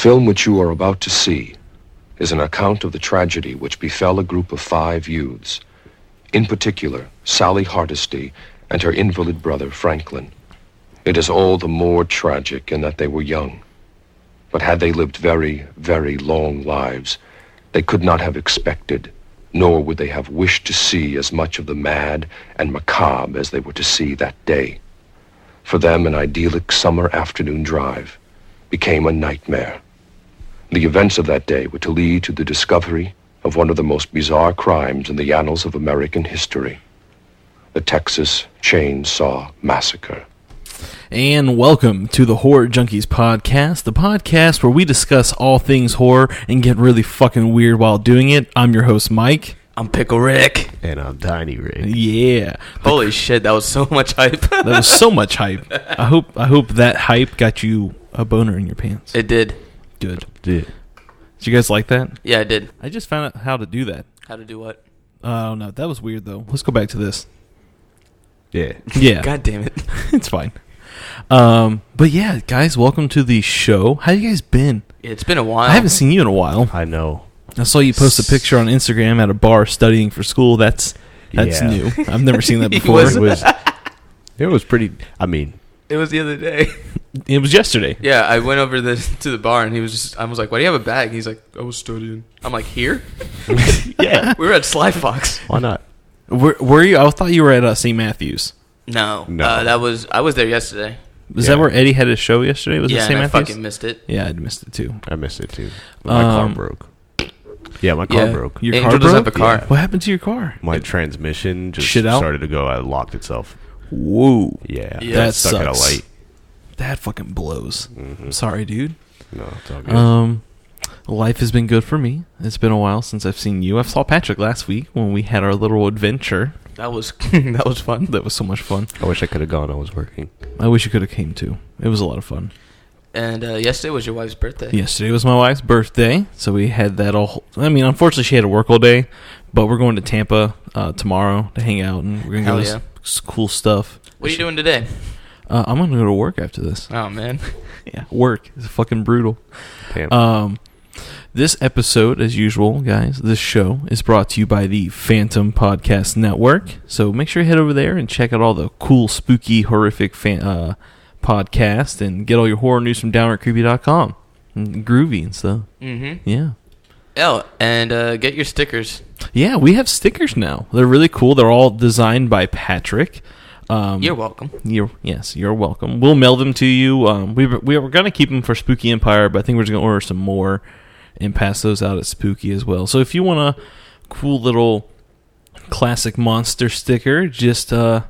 film which you are about to see is an account of the tragedy which befell a group of 5 youths, in particular Sally Hardesty and her invalid brother Franklin. It is all the more tragic in that they were young. But had they lived very, very long lives, they could not have expected, nor would they have wished to see as much of the mad and macabre as they were to see that day. For them, an idyllic summer afternoon drive became a nightmare. The events of that day were to lead to the discovery of one of the most bizarre crimes in the annals of American history, the Texas Chainsaw Massacre. And welcome to the Horror Junkies podcast, the podcast where we discuss all things horror and get really fucking weird while doing it. I'm your host, Mike. I'm Pickle Rick. And I'm Tiny Rick. Yeah. Holy shit, that was so much hype. That was so much hype. I hope that hype got you a boner in your pants. It did. Good. Did you guys like that? Yeah, it did. I just found out how to do that. How to do what? I don't know. That was weird, though. Let's go back to this. Yeah. Yeah. God damn it. It's fine. But yeah, guys, welcome to the show. How you guys been? It's been a while. I haven't seen you in a while. I know. I saw you post a picture on Instagram at a bar studying for school. That's new. I've never seen that before. It was pretty. I mean, it was the other day. It was yesterday. Yeah, I went over to the bar and I was like, "Why do you have a bag?" He's like, "I was studying." I'm like, "Here?" Yeah, we were at Sly Fox. Why not? Were you? I thought you were at St. Matthews. No. I was there yesterday. Was that where Eddie had his show yesterday? Was it St. Matthews? I fucking missed it. Yeah, I missed it too. I missed it too. My car broke. Yeah, my car broke. Your Angel car doesn't broke? have a car. Yeah. What happened to your car? My transmission just Shit out? started to go. It locked itself. Whoa. Yeah. That stuck at a sucks. light. That fucking blows. Mm-hmm. I'm sorry, dude. No, it's all good. Life has been good for me. It's been a while since I've seen you. I saw Patrick last week when we had our little adventure. That was that was fun. That was so much fun. I wish I could have gone. I was working. I wish you could have came too. It was a lot of fun. And yesterday was your wife's birthday. Yesterday was my wife's birthday, so we had that all. I mean, unfortunately, she had to work all day, but we're going to Tampa tomorrow to hang out, and we're going to go to some cool stuff. What are you doing today? I'm going to go to work after this. Oh, man. Yeah, work is fucking brutal. Damn. This episode, as usual, guys, this show is brought to you by the Phantom Podcast Network. So make sure you head over there and check out all the cool, spooky, horrific podcast and get all your horror news from downrightkreepy.com. And groovy and stuff. Mm-hmm. Yeah. Oh, and get your stickers. Yeah, we have stickers now. They're really cool. They're all designed by Patrick. You're welcome. You're welcome. We'll mail them to you. We were going to keep them for Spooky Empire, but I think we're just going to order some more and pass those out at Spooky as well. So if you want a cool little classic monster sticker, just hit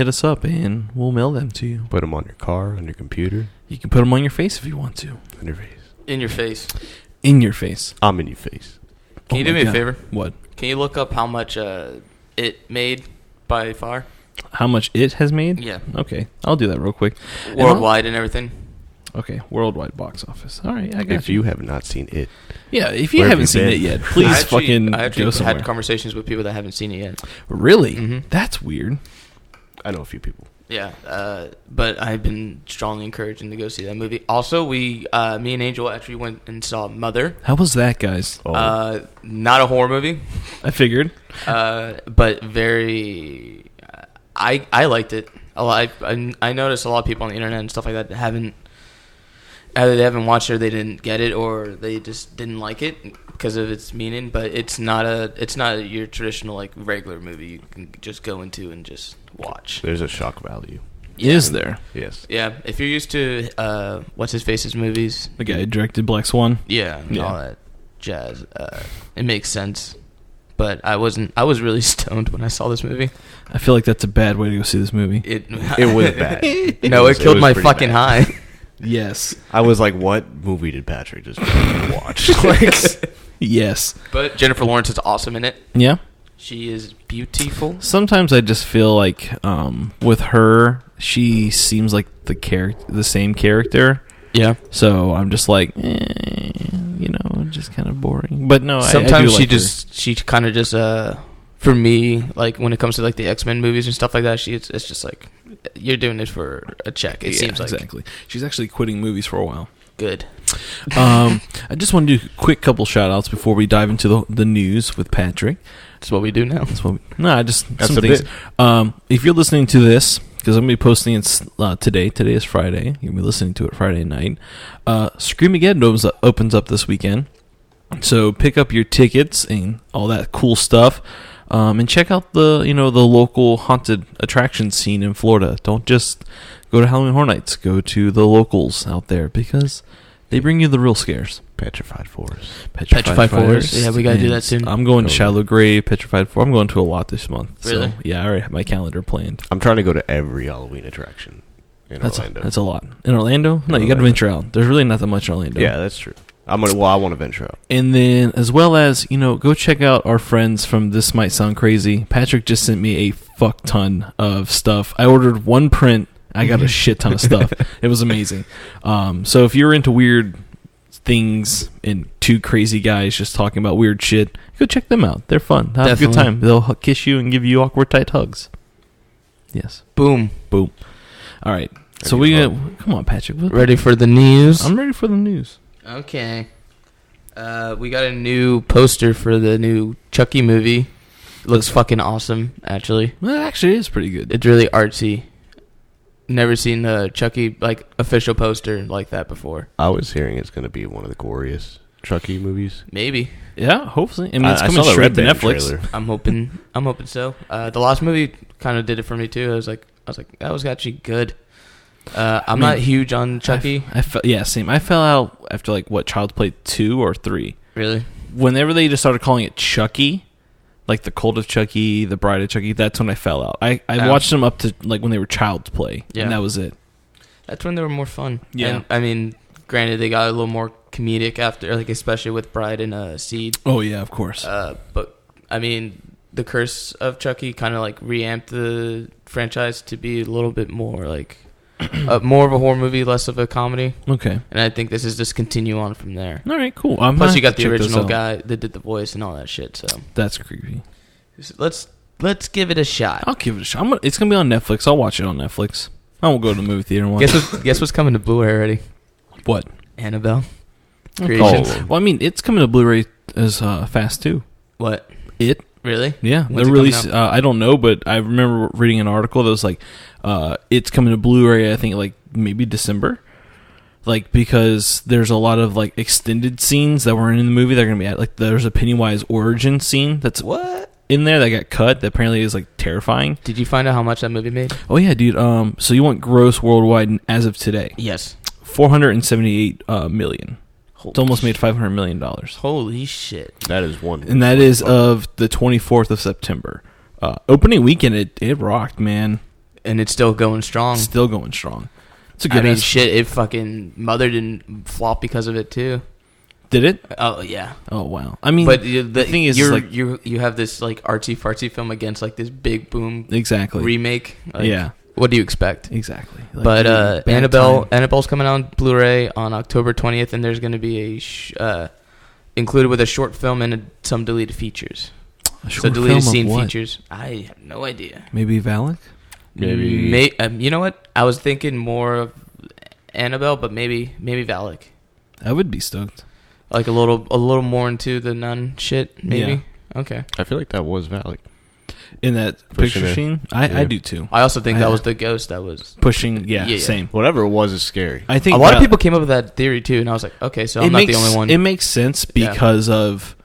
us up and we'll mail them to you. Put them on your car, on your computer. You can put them on your face if you want to. On your face. In your face. In your face. I'm in your face. Can you do me a favor? What? Can you look up how much it made by far? How much it has made? Yeah. Okay, I'll do that real quick. Worldwide and everything. Okay, worldwide box office. All right, I got If you have not seen it. Yeah, if you haven't seen it yet, please I fucking actually go somewhere. had conversations with people that haven't seen it yet. Really? Mm-hmm. That's weird. I know a few people. Yeah, but I've been strongly encouraging to go see that movie. Also, me and Angel actually went and saw Mother. How was that, guys? Not a horror movie. I figured. But very... I liked it a lot. I noticed a lot of people on the internet and stuff like that haven't... Either they haven't watched it or they didn't get it or they just didn't like it because of its meaning. But it's not your traditional like regular movie you can just go into and just watch. There's a shock value. Yeah. Is there? Yes. Yeah. If you're used to what's his face's movies, the guy who directed Black Swan. Yeah, and all that jazz. It makes sense. But I was really stoned when I saw this movie. I feel like that's a bad way to go see this movie. It was bad. It killed my fucking high. Yes. I was like, what movie did Patrick just watch? Yes. But Jennifer Lawrence is awesome in it. Yeah. She is beautiful. Sometimes I just feel like with her, she seems like the same character. Yeah. So I'm just like, just kind of boring. But no, sometimes I do she kind of just for me, like when it comes to like the X-Men movies and stuff like that, it's just like you're doing this for a check. It seems like exactly. She's actually quitting movies for a while. Good. I just want to do a quick couple shout-outs before we dive into the news with Patrick. That's what we do now. That's some That's a things. bit. If you're listening to this, because I'm going to be posting it today. Today is Friday. You're going to be listening to it Friday night. Screamageddon opens up this weekend. So pick up your tickets and all that cool stuff. And check out the local haunted attraction scene in Florida. Don't just go to Halloween Horror Nights. Go to the locals out there because they bring you the real scares. Petrified Forest. Petrified Forest. Yeah, we got to do that soon. I'm going to Shallow Grave, Petrified Forest. I'm going to a lot this month. Really? So, yeah, I already have my calendar planned. I'm trying to go to every Halloween attraction in Orlando. That's a lot. In Orlando? No, you got to venture out. There's really not that much in Orlando. Yeah, that's true. I want to venture out. And then, as well as, go check out our friends from This Might Sound Crazy. Patrick just sent me a fuck ton of stuff. I ordered one print. I got a shit ton of stuff. It was amazing. So if you're into weird things and two crazy guys just talking about weird shit, go check them out. They're fun. Have a good time. They'll kiss you and give you awkward tight hugs. Yes. Boom. All right. So come on, Patrick. Ready for the news? I'm ready for the news. Okay. We got a new poster for the new Chucky movie. Looks fucking awesome, actually. Well, it actually is pretty good. It's really artsy. Never seen the Chucky official poster like that before. I was hearing it's going to be one of the goriest Chucky movies. Maybe. Yeah, hopefully. I mean, it's coming straight to Netflix. Trailer. I'm hoping so. The last movie kind of did it for me too. I was like, that was actually good. I'm not huge on Chucky. Same. I fell out after Child's Play 2 or 3. Really? Whenever they just started calling it Chucky, like the Cult of Chucky, the Bride of Chucky, that's when I fell out. I watched them up to when they were Child's Play, and that was it. That's when they were more fun. Yeah. And, I mean, granted, they got a little more comedic after, especially with Bride and Seed. Oh yeah, of course. But I mean, the Curse of Chucky kind of reamped the franchise to be a little bit more more of a horror movie, less of a comedy. Okay. And I think this is just continue on from there. All right, cool. Plus, you got the original guy that did the voice and all that shit. So that's creepy. Let's give it a shot. I'll give it a shot. It's gonna be on Netflix. I'll watch it on Netflix. I won't go to the movie theater and watch it. Guess what's coming to Blu-ray already? What? Annabelle. Creations. Oh. Well, I mean, it's coming to Blu-ray as fast too. What? It? Really? Yeah. When's they're it really. coming out? I don't know, but I remember reading an article that was it's coming to Blu-ray. I think maybe December. Because there's a lot of extended scenes that weren't in the movie. They're gonna be at there's a Pennywise origin scene that's What? in there that got cut. That apparently is terrifying. Did you find out how much that movie made? Oh yeah, dude. So you want gross worldwide as of today? Yes. $478 million. It's almost made $500 million. Holy shit. That is one. And that is of the 24th of September. Opening weekend, it rocked, man. And it's still going strong. Still going strong. It's a good. I mean, shit. It fucking Mother didn't flop because of it too. Did it? Oh yeah. Oh wow. I mean, but the thing is, you have this artsy fartsy film against this big boom remake. Yeah. What do you expect? Exactly. But Annabelle's coming out on Blu-ray on October 20th, and there's going to be a included with a short film and some deleted features. So deleted scene features. I have no idea. Maybe Valak. Maybe. You know what? I was thinking more of Annabelle, but maybe Valak. I would be stoked. A little more into the nun shit. Maybe. Yeah. Okay. I feel like that was Valak. In that picture scene, I do too. I also think that was the ghost that was pushing. Yeah, same. Whatever it was is scary. I think a lot of people came up with that theory too, and I was like, okay, so I'm not the only one. It makes sense because of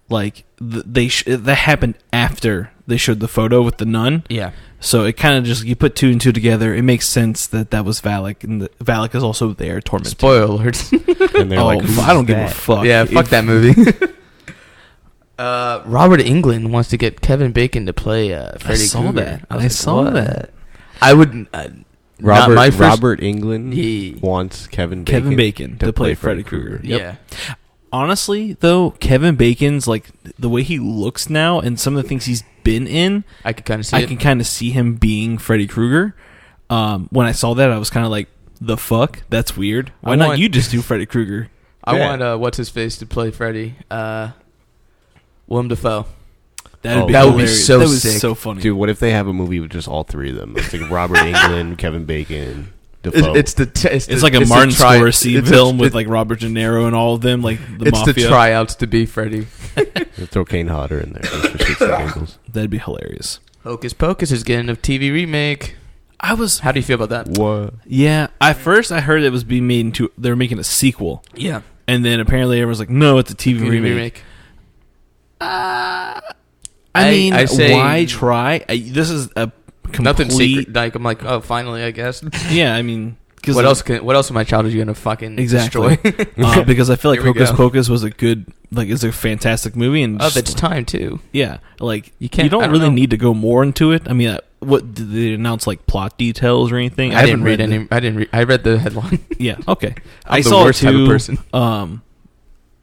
that happened after they showed the photo with the nun. Yeah. So it kind of just you put two and two together. It makes sense that was Valak, and Valak is also there tormenting. Spoiler alert. And they're I don't give a fuck. Yeah, fuck that movie. Robert Englund wants to get Kevin Bacon to play Freddy Krueger. I saw that. I would. Robert Englund wants Kevin Bacon to play Freddy Krueger. Yep. Yeah. Honestly, though, Kevin Bacon's the way he looks now and some of the things he's been in, I can kind of see him being Freddy Krueger. When I saw that, I was kind of like, "The fuck? That's weird. Why not you just do Freddy Krueger?" I want what's his face to play Freddy. Willem Dafoe. That would be so sick. So funny. Dude, what if they have a movie with just all three of them? It's Robert Englund, Kevin Bacon. Defoe. It's like a Martin Scorsese film with like Robert De Niro and all of them, like the it's mafia. the tryouts to be Freddy. Throw Kane Hodder in there. Just for shits and giggles. That'd be hilarious. Hocus Pocus is getting a TV remake. How do you feel about that? What? Yeah, at first I heard it was being made into. They were making a sequel. Yeah. And then apparently everyone's like, no, it's a TV remake. I mean, I say, why try? This is a complete... Nothing secret. Like, I'm like, oh, finally, I guess. Yeah, I mean... What else in my childhood are you going to fucking destroy? Because I feel like Here we Hocus go. Pocus was a good... Like, it's a fantastic movie. And Of its time, too. Yeah. Like, You don't know. really need to go more into it. I mean, what... Did they announce, like, plot details or anything? I didn't read any... I read the headline. Yeah, okay. I'm I the saw worst it too. type of person.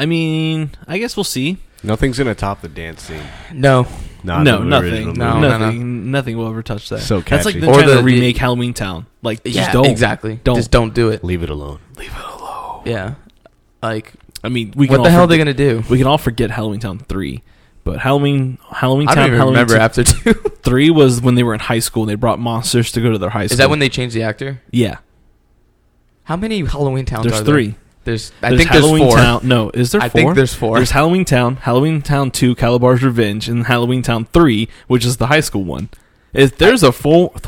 I mean, I guess we'll see. Nothing's gonna top the dance scene. No. Not No, the nothing. original No, movie. Nothing will ever touch that. So That's like catchy. them Or trying to the- remake Halloween Town. Like, just don't. Exactly. Don't. Just don't do it. Leave it alone. Leave it alone. Yeah. Like, I mean, we can what all the hell are they forget- going to do? We can all forget Halloween Town 3. But Halloween I Town, don't even Halloween remember 2 after 2. 3 was when they were in high school and they brought monsters to go to their high school. Is that when they changed the actor? Yeah. How many Halloween Towns There's are there? 3. I think Halloween there's 4. Town. No, is there 4? I think there's 4. There's Halloween Town 2, Calabar's Revenge, and Halloween Town 3, which is the high school one. If there's a fourth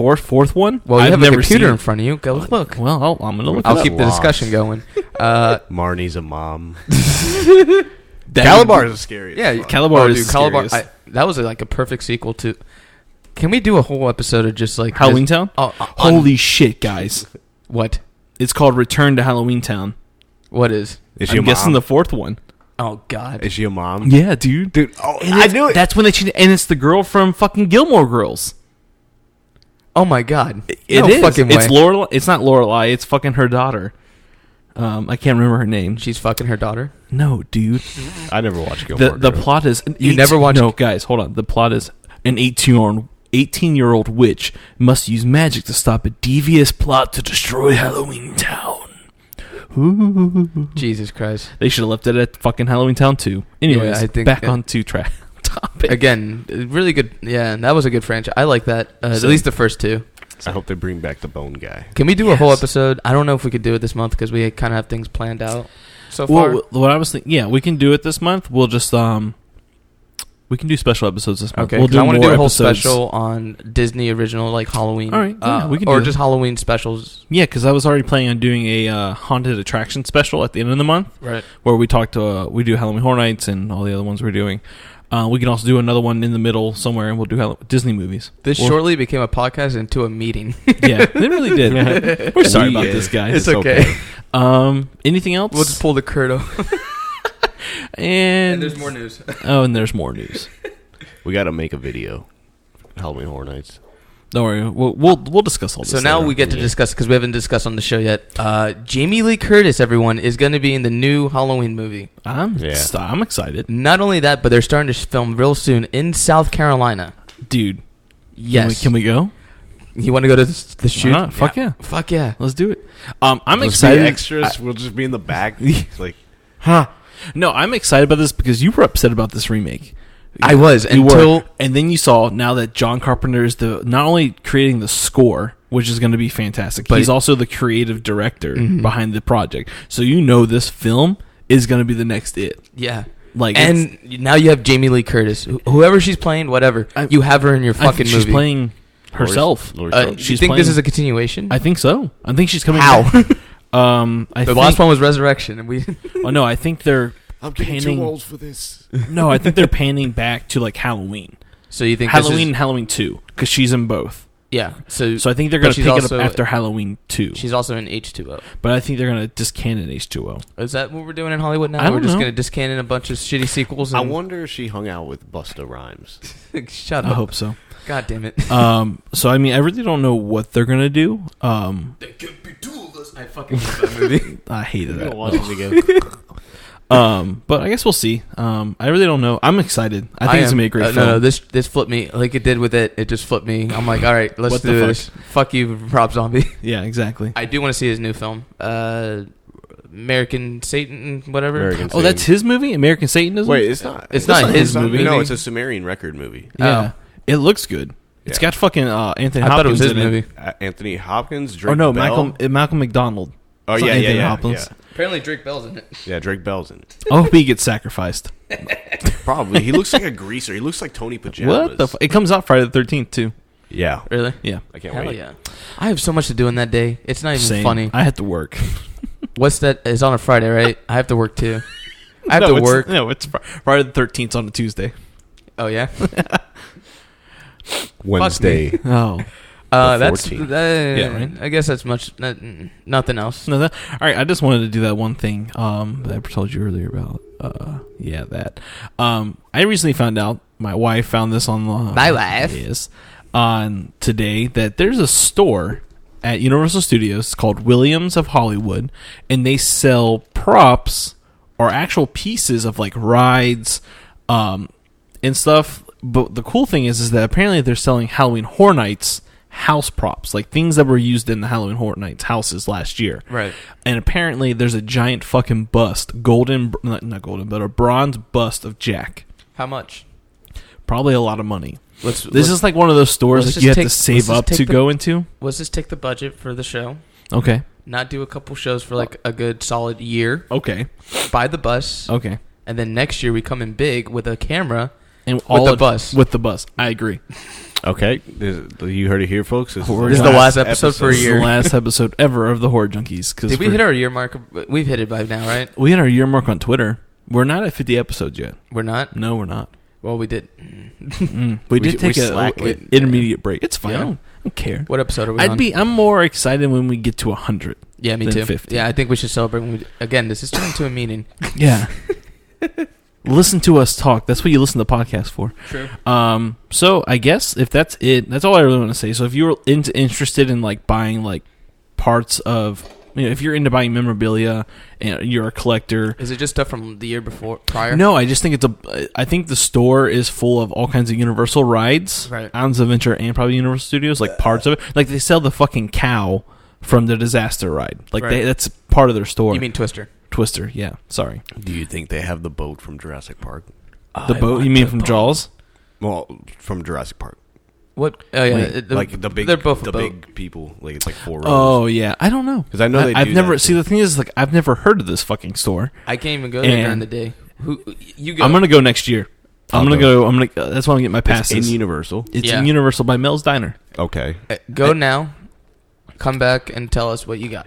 one, Well, you I've have never a computer seen in front of you. Go look. Well, I'm gonna look. I'll it keep up. the Lost. discussion going. Marnie's a mom. That- Calabar's is scary. Yeah, Calabar is dude, Calabar. scariest. That was like a perfect sequel to. Can we do a whole episode of just like Halloween Town. Holy shit, guys! What? It's called Return to Halloween Town. What is? Is she I'm a guessing mom? the 4th one. Oh God. Is she a mom? Yeah, dude. Dude, oh, And I knew it. That's when they changed. And it's the girl from fucking Gilmore Girls. Oh my God. It No is. fucking way. It's Lorelai. It's not Lorelai. It's fucking her daughter. I can't remember her name. She's fucking her daughter. No, dude. I never watched Gilmore The Girls. plot is You never watched- No, guys, hold on. The plot is an 18-year-old witch must use magic to stop a devious plot to destroy Halloween Town. Ooh. Jesus Christ. They should have left it at fucking Halloween Town 2. Anyways, Yeah, I think- back yeah. on to topic. Again, really good. Yeah, that was a good franchise. I like that. At So- least the first 2. I hope they bring back the Bone Guy. Can we do a whole Yes. episode? I don't know if we could do it this month because we kind of have things planned out so far. Well, what I was thinking, yeah, we can do it this month. We'll just we can do special episodes this month. Okay, we'll 'cause I want to more do a whole episodes. special on Disney original like Halloween. All right, yeah, we can or do just that. Halloween specials. Yeah, because I was already planning on doing a haunted attraction special at the end of the month. Right. Where we talk to we do Halloween Horror Nights and all the other ones we're doing. We can also do another one in the middle somewhere, and we'll do Disney movies. This shortly became a podcast into a meeting. Yeah, it really did. We're sorry about this, guys. It's okay. Anything else? We'll just pull the curtain. and there's more news. Oh, and there's more news. We got to make a video. Halloween Horror Nights. Don't worry, we'll discuss all this. So now later. we get to discuss because we haven't discussed on the show yet. Jamie Lee Curtis, everyone, is going to be in the new Halloween movie. I'm Yeah. excited, Not only that, but they're starting to film real soon in South Carolina. dude. Yes. Can we go? You want to go to the shoot? not? Fuck yeah. Fuck yeah. Let's do it. I'm We'll just be excited. extras. We'll just be in the back. Like, Huh? No, I'm excited about this because you were upset about this remake. I was You until were. And then you saw now that John Carpenter is not only creating the score, which is going to be fantastic, but he's also the creative director behind the project. So you know this film is going to be the next It. yeah. Like, And now you have Jamie Lee Curtis, whoever she's playing, whatever. You have her in your I fucking think movie. she's playing herself. Lori Do Strode. you she's think this playing- is a continuation? I think so. I think she's coming. How? back. The last one was Resurrection, and we. Oh no, I think they're I'm panning. for this. No, I think they're panning back to like Halloween, So you think Halloween This and Halloween 2, because she's in both. yeah. So So I think they're But going to she's pick it also- up after Halloween 2. she's also in H2O. But I think they're going to discanon H2O. Is that what we're doing in Hollywood now? I don't We're just know. going to discanon a bunch of shitty sequels. I And wonder if she hung out with Busta Rhymes. Shut I up. hope so. God damn it. So I mean, I really don't know what they're going to do. They can't be two of us. I fucking love that movie. I hated We'll that. watch it again. But I guess we'll see. I really don't know. I'm excited. I think it's going to be a great film. No, this flipped me like it did with it. It just flipped me. I'm like, all right, let's What the do fuck? this. Fuck you, Rob Zombie. Yeah, exactly. I do want to see his new film, American Satan, whatever. American Oh, that's Satan. his movie, American Satanism? Wait, it's not. It's not his movie. No, it's a Sumerian record movie. Yeah. It looks good. It's got fucking Anthony Hopkins. I thought it was his in movie. Anthony Hopkins, Drake Or no, Bell. Malcolm McDonald. Oh, It's not yeah, Anthony yeah. Hopkins. Apparently Drake Bell's in it. Yeah, Drake Bell's in it. I hope he gets sacrificed. Probably. He looks like a greaser. He looks like Tony Pajamas. What the? It comes out Friday the 13th too. Yeah. Really? Yeah. I can't Hell wait. yeah. I have so much to do in that day. It's not even Same. funny. I had to work. What's that? It's on a Friday, right? I have to work too. I have to work. No, it's Friday the 13th on a Tuesday. Oh, yeah? Wednesday. Oh. That's 14th. Yeah, right? I guess that's nothing else. No, all right. I just wanted to do that one thing that I told you earlier about. That. I recently found out. My wife found this on My wife? Yes. On today that there's a store at Universal Studios called Williams of Hollywood, and they sell props or actual pieces of like rides, and stuff. But the cool thing is that apparently they're selling Halloween Horror Nights house props, like things that were used in the Halloween Horror Nights houses last year. Right. And apparently there's a giant fucking bust, not golden, but a bronze bust of Jack. How much? Probably a lot of money. This This is like one of those stores let's that you have just to take- save let's up just to take go into. Let's just take the budget for the show. Okay. Not do a couple shows for like a good solid year. Okay. Buy the bus. Okay. And then next year we come in big with a camera. And the bus. With the bus. I agree. Okay. You heard it here, folks. This Horror This is the last episode for a This is year. the last episode ever of the Horror Junkies. Did we hit our year mark? We've hit it by now, right? We hit our year mark on Twitter. We're not at 50 episodes yet. We're not? No, we're not. Well, we did. We did take we a slacked. intermediate break. It's fine. Yeah. I don't care. What episode are we on? I'm more excited when we get to 100. Yeah, me than too. 50. Yeah, I think we should celebrate when we... Again, this is turning into a meeting. Yeah. Listen to us talk. That's what you listen to podcasts for. True. So I guess if that's it, that's all I really want to say. So if you're interested in like buying like parts of, if you're into buying memorabilia and you're a collector. Is it just stuff from the year prior? No, I just think I think the store is full of all kinds of Universal rides, Right. Islands of Adventure and probably Universal Studios, like parts of it. Like they sell the fucking cow from the disaster ride. Like Right. that's part of their store. You mean Twister? Twister? Yeah. Sorry. Do you think they have the boat from Jurassic Park? The boat? You mean from Jaws? Well, from Jurassic Park. What? Oh, yeah. Wait, like the big, They're both the a boat. big people. Like it's like 4 rows. Oh yeah, I don't know 'Cause I know they I've do never that, see. too. The thing is, like, I've never heard of this fucking store. I can't even go there during And- the day. Who? You go. I'm gonna go next year. I'll I'm gonna go. go. I'm gonna. That's why I'm getting my It's passes. in Universal. It's Yeah. in Universal by Mel's Diner. Okay. Go now. Come back and tell us what you got.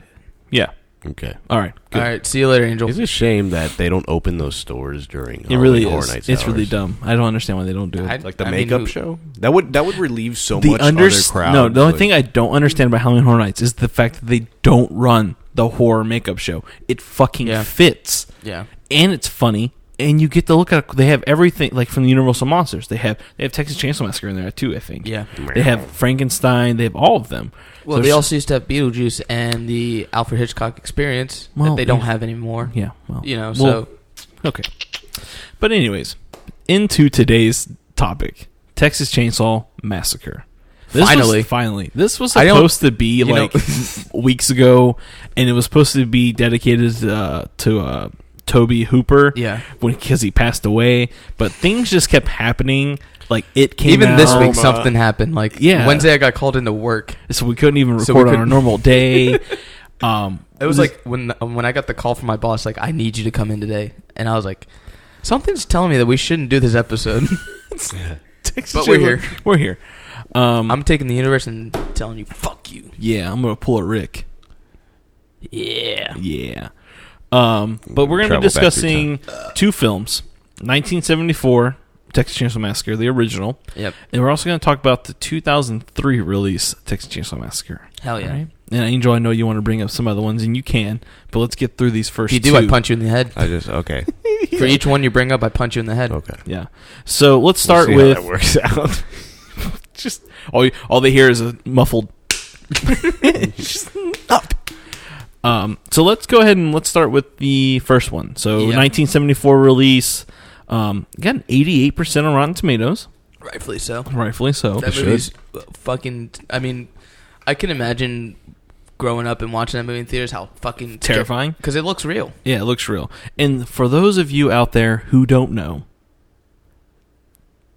Yeah. Okay. All right. Good. All right. See you later, Angel. It's a shame that they don't open those stores during It really Halloween Horror is. Nights It's really hours. dumb. I don't understand why they don't do it. Like the I mean, makeup who- show. That would relieve so The much other crowds. No, the only like- thing I don't understand about Halloween Horror Nights is the fact that they don't run the horror makeup show. It fucking Yeah. fits, Yeah. and it's funny, and you get to look at. They have everything like from the Universal monsters. They have Texas Chainsaw Massacre in there too. I think. Yeah. They have Frankenstein. They have all of them. Well, So they there's- also used to have Beetlejuice and the Alfred Hitchcock Experience Well, that they don't yeah. have anymore. Yeah. Well, You know, well, so okay. But anyways, into today's topic: Texas Chainsaw Massacre. Finally, this was I don't- supposed to be you know- like weeks ago, and it was supposed to be dedicated to Toby Hooper. Yeah. because he passed away. But things just kept happening. Like it came even out, this week something happened. Like Yeah. Wednesday, I got called into work. so we couldn't even So we record on our couldn't- normal day. It was like when I got the call from my boss, like, I need you to come in today, and I was like, something's telling me that we shouldn't do this episode. Texas but we're here. We're here. I'm taking the universe and telling you, fuck you. Yeah, I'm gonna pull a Rick. Yeah. Yeah. But we're going to be Travel back through discussing two films. 1974, Texas Chainsaw Massacre, the original. Yep. And we're also going to talk about the 2003 release, Texas Chainsaw Massacre. Hell yeah. Right? And Angel, I know you want to bring up some other ones, and you can. But let's get through these first If you two. do, I punch you in the head. Okay. For each one you bring up, I punch you in the head. Okay. Yeah. So let's start We'll see with... how that works out. Just all they hear is a muffled... Stop. So let's go ahead and let's start with the first one. So 1974 release, got an 88% on Rotten Tomatoes. Rightfully so. Rightfully so. That movie's fucking... I mean, I can imagine growing up and watching that movie in theaters, how fucking... Terrifying. Because it looks real. Yeah, it looks real. And for those of you out there who don't know,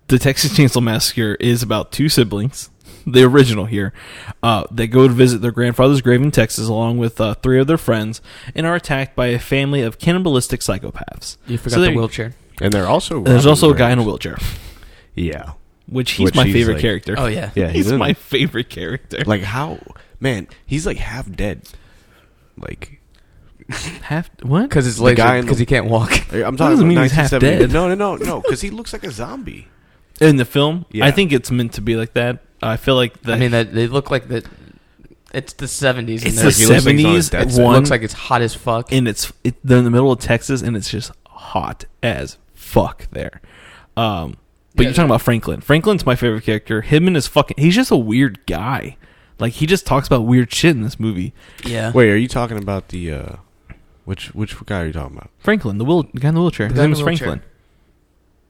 the Texas Chainsaw Massacre is about two siblings the original here. They go to visit their grandfather's grave in Texas along with 3 of their friends and are attacked by a family of cannibalistic psychopaths. You forgot the wheelchair. And there's also a guy in a wheelchair. Yeah. Which my favorite like, character. Oh, yeah. Yeah, he's my favorite character. Like, how... Man, he's like half dead. Like... Half... What? Because his legs because he can't walk. I'm talking doesn't about mean he's half 1970. dead. No, because he looks like a zombie. In the film? Yeah. I think it's meant to be like that. I feel like that... I mean, they look like that... It's the 70s. It's and the 70s. It looks like it's hot as fuck. And they're in the middle of Texas, and it's just hot as fuck there. But you're talking about Franklin. Franklin's my favorite character. Him and his he's just a weird guy. Like, he just talks about weird shit in this movie. Yeah. Wait, are you talking about the which guy are you talking about? Franklin, the guy in the wheelchair. His name is Franklin.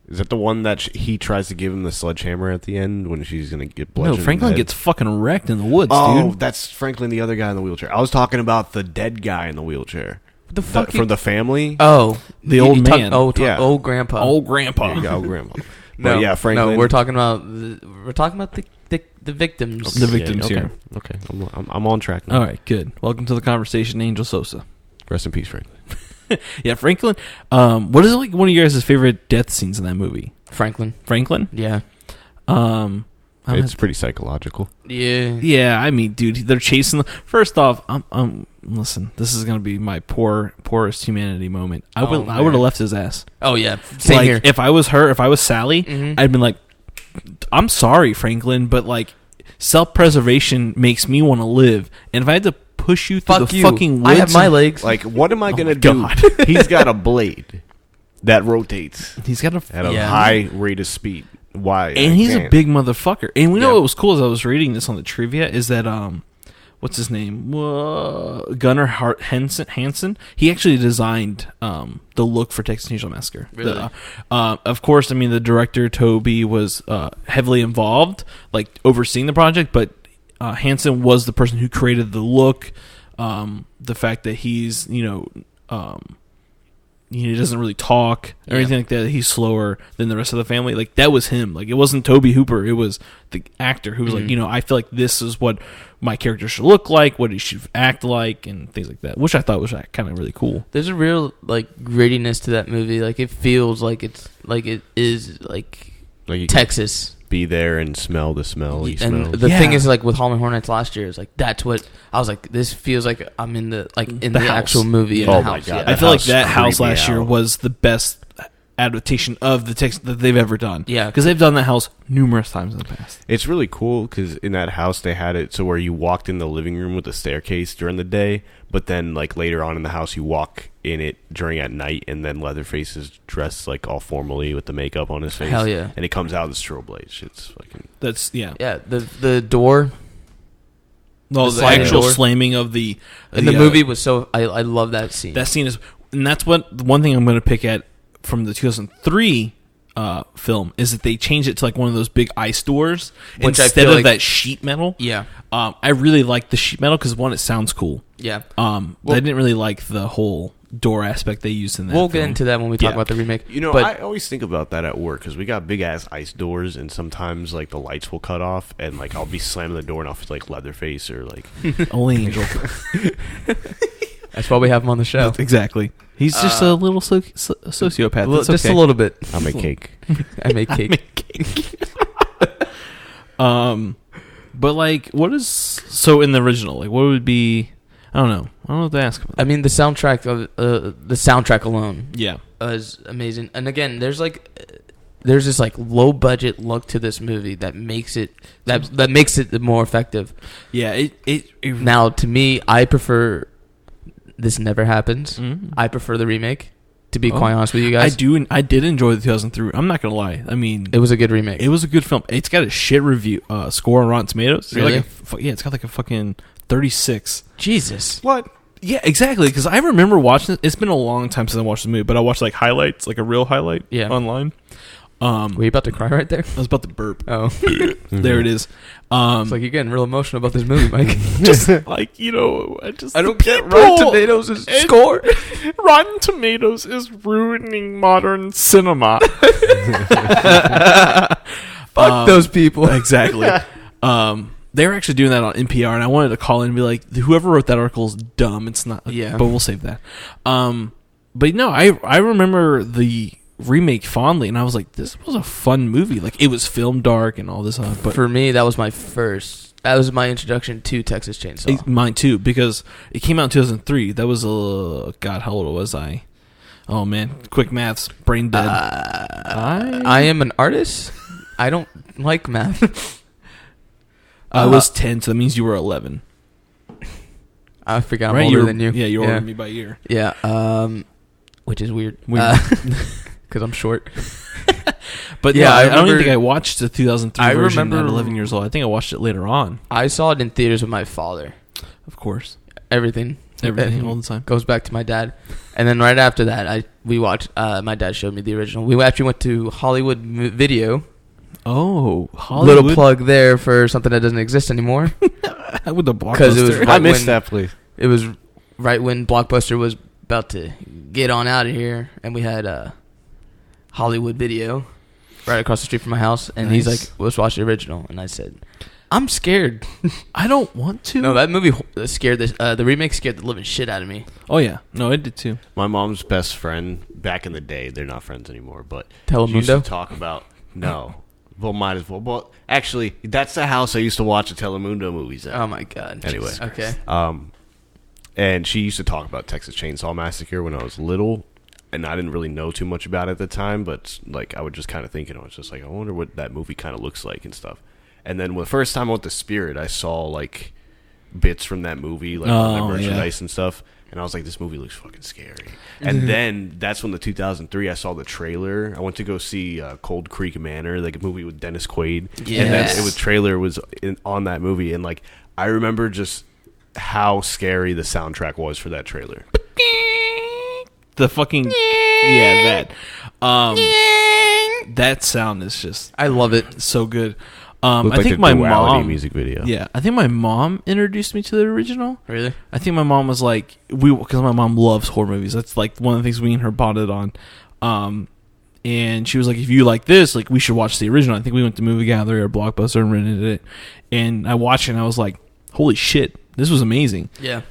Is that the one that he tries to give him the sledgehammer at the end when she's gonna get bludgeoned? No, Franklin gets fucking wrecked in the woods, dude. dude. That's Franklin, the other guy in the wheelchair. I was talking about the dead guy in the wheelchair. The fuck from the family. Oh, the old man. Old grandpa. Old grandpa. There you go, old grandpa. No, yeah, Franklin. No, we're talking about the victims. The victims here. Okay, I'm on track now. All right, good. Welcome to the conversation, Angel Sosa. Rest in peace, Franklin. Yeah, Franklin. What is like one of your guys' favorite death scenes in that movie? Franklin. Yeah. It's pretty psychological. Yeah. Yeah, I mean, dude, they're chasing. First off, listen, this is gonna be my poorest humanity moment. I would have left his ass. Oh yeah, same here. If I was Sally, I'd been like, I'm sorry, Franklin, but like, self-preservation makes me want to live, and if I had to push you through fucking woods, I have my legs. Like, what am I gonna do? He's got a blade that rotates. He's got at a high rate of speed. Why? And he's a big motherfucker. And we know what was cool as I was reading this on the trivia is that what's his name? Gunnar Hansen. He actually designed the look for Texas Chainsaw Massacre. Really? Of course, I mean the director Toby was heavily involved, like overseeing the project, but Hansen was the person who created the look, the fact that he's he doesn't really talk or anything like that. He's slower than the rest of the family. Like, that was him. Like, it wasn't Toby Hooper. It was the actor who was like, I feel like this is what my character should look like, what he should act like, and things like that, which I thought was kind of really cool. There's a real, like, grittiness to that movie. Like, it feels like it is, like Texas. Be there and smell the smelly and smells. The thing is, like, with Halloween Hornets last year, is like, that's what I was like, this feels like I'm in the actual movie in the house. My God, yeah. I feel like that house last year was the best adaptation of the text that they've ever done. Yeah, because they've done that house numerous times in the past. It's really cool because in that house they had it so where you walked in the living room with the staircase during the day, but then like later on in the house you walk in it during at night, and then Leatherface is dressed like all formally with the makeup on his face. Hell yeah! And it comes out as strobe lights. It's fucking. That's yeah. The door. No, the actual slamming of the movie was so. I love that scene. That scene is, and that's one thing I'm going to pick at from the 2003 film is that they changed it to like one of those big ice doors instead of that sheet metal. Yeah. I really like the sheet metal because one, it sounds cool. Yeah. I didn't really like the whole door aspect they used in that. We'll get into that when we talk about the remake. I always think about that at work because we got big ass ice doors, and sometimes like the lights will cut off, and like I'll be slamming the door, and I'll feel like Leatherface or like only Angel. That's why we have him on the show. Exactly. He's just a little sociopath. Just a little bit. I make cake. I make cake. But like, what is so in the original? Like, what would be? I don't know what to ask about. I mean, the soundtrack alone, is amazing. And again, there's this like low budget look to this movie that makes it that makes it more effective. Yeah. Now, to me, I prefer. This never happens. Mm-hmm. I prefer the remake. To be quite honest with you guys, I do, and I did enjoy the 2003. I'm not gonna lie. I mean, it was a good remake. It was a good film. It's got a shit review score on Rotten Tomatoes. Really? It's got like a fucking 36. Jesus. What? Yeah, exactly. Because I remember watching it. It's been a long time since I watched the movie, but I watched like highlights, like a real highlight, online. Were you about to cry right there? I was about to burp. Oh, there it is. It's like you're getting real emotional about this movie, Mike. Just like I don't get Rotten Tomatoes' score. Rotten Tomatoes is ruining modern cinema. Fuck those people. Exactly. They were actually doing that on NPR, and I wanted to call in and be like, whoever wrote that article is dumb. It's not. Yeah. But we'll save that. But no, I remember the remake fondly, and I was like, this was a fun movie. Like, it was filmed dark and all this stuff. But for me, that was my introduction to Texas Chainsaw. Mine too, because it came out in 2003. That was God, how old was I? Oh man, quick maths, brain dead. I am an artist. I don't like math. I was 10, so that means you were 11. I forgot I'm older than you. Yeah, you're older than me by a year. Yeah, which is weird. Because I'm short. But yeah, I don't even think I watched the 2003 version at 11 years old. I think I watched it later on. I saw it in theaters with my father. Of course. Everything all the time. Goes back to my dad. And then right after that, we watched, my dad showed me the original. We actually went to Hollywood Video. Oh, Hollywood. Little plug there for something that doesn't exist anymore. With the Blockbuster. I missed that, please. It was right when Blockbuster was about to get on out of here, and we had Hollywood Video right across the street from my house, and he's like, let's watch the original. And I said, I'm scared. I don't want to. No, that movie scared the remake scared the living shit out of me. Oh yeah, no, it did too. My mom's best friend back in the day, they're not friends anymore, but Telemundo? She used to talk about well, might as well. Well, actually, that's the house I used to watch the Telemundo movies at. Oh my god. Anyway, okay. And she used to talk about Texas Chainsaw Massacre when I was little, and I didn't really know too much about it at the time, but like I would just kind of think, I was just like, I wonder what that movie kind of looks like and stuff. And then the first time I went to Spirit, I saw like bits from that movie, like on the merchandise and stuff. And I was like, this movie looks fucking scary. And then that's when the 2003, I saw the trailer. I went to go see Cold Creek Manor, like a movie with Dennis Quaid. Yes. And then the trailer was on that movie. And like, I remember just how scary the soundtrack was for that trailer. The fucking that that sound is just, I love it. so good. I think my mom music video. Yeah, I think my mom introduced me to the original. Really? I think my mom was like, because my mom loves horror movies. That's like one of the things we and her bonded on. And she was like, if you like this, like we should watch the original. I think we went to Movie Gallery or Blockbuster and rented it. And I watched it and I was like, holy shit, this was amazing. Yeah.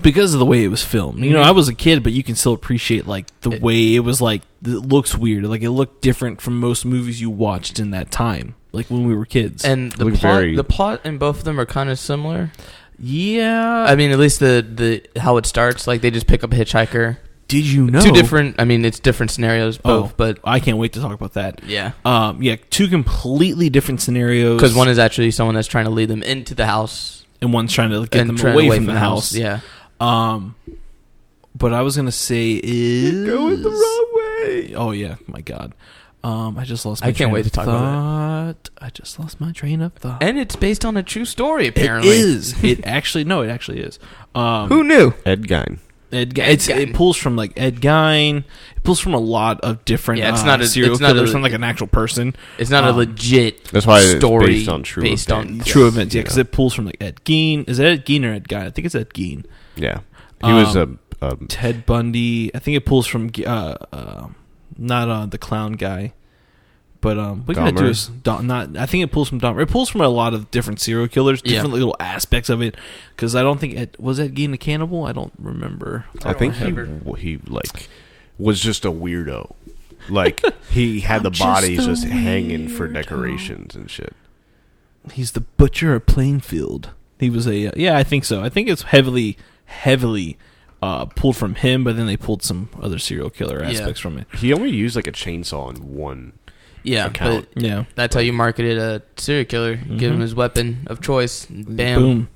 Because of the way it was filmed. You know, I was a kid, but you can still appreciate like the way it was like, it looks weird. Like it looked different from most movies you watched in that time. Like when we were kids. And the plot in both of them are kind of similar. Yeah. I mean, at least the how it starts, like they just pick up a hitchhiker. Did you know? Two different, I mean, it's different scenarios both, but I can't wait to talk about that. Yeah. Yeah, two completely different scenarios. Because one is actually someone that's trying to lead them into the house. And one's trying to get them away from the house. Yeah. But I was going to say is... You're going the wrong way. Oh, yeah. My God. I just lost my train of thought. I can't wait to talk about that. I just lost my train of thought. And it's based on a true story, apparently. It is. It actually is. Who knew? Ed Gein. It pulls from like Ed Gein. It pulls from a lot of different serial killers. It's not like an actual person. It's not a legit that's why story it's based on true events. Yeah, because it pulls from like Ed Gein. Is it Ed Gein or Ed Gein? I think it's Ed Gein. Yeah, he was a Ted Bundy. I think it pulls from not the clown guy, but we gotta do is I think it pulls from Dahmer. It pulls from a lot of different serial killers, different little aspects of it. Because I don't think was Ed Gein a cannibal? I don't remember. I think he like was just a weirdo. Like he had the bodies just hanging for decorations and shit. He's the butcher of Plainfield. He was I think so. I think it's heavily pulled from him, but then they pulled some other serial killer aspects from it. He only used like a chainsaw in one account. But that's how you marketed a serial killer. Give him his weapon of choice. Bam. Boom.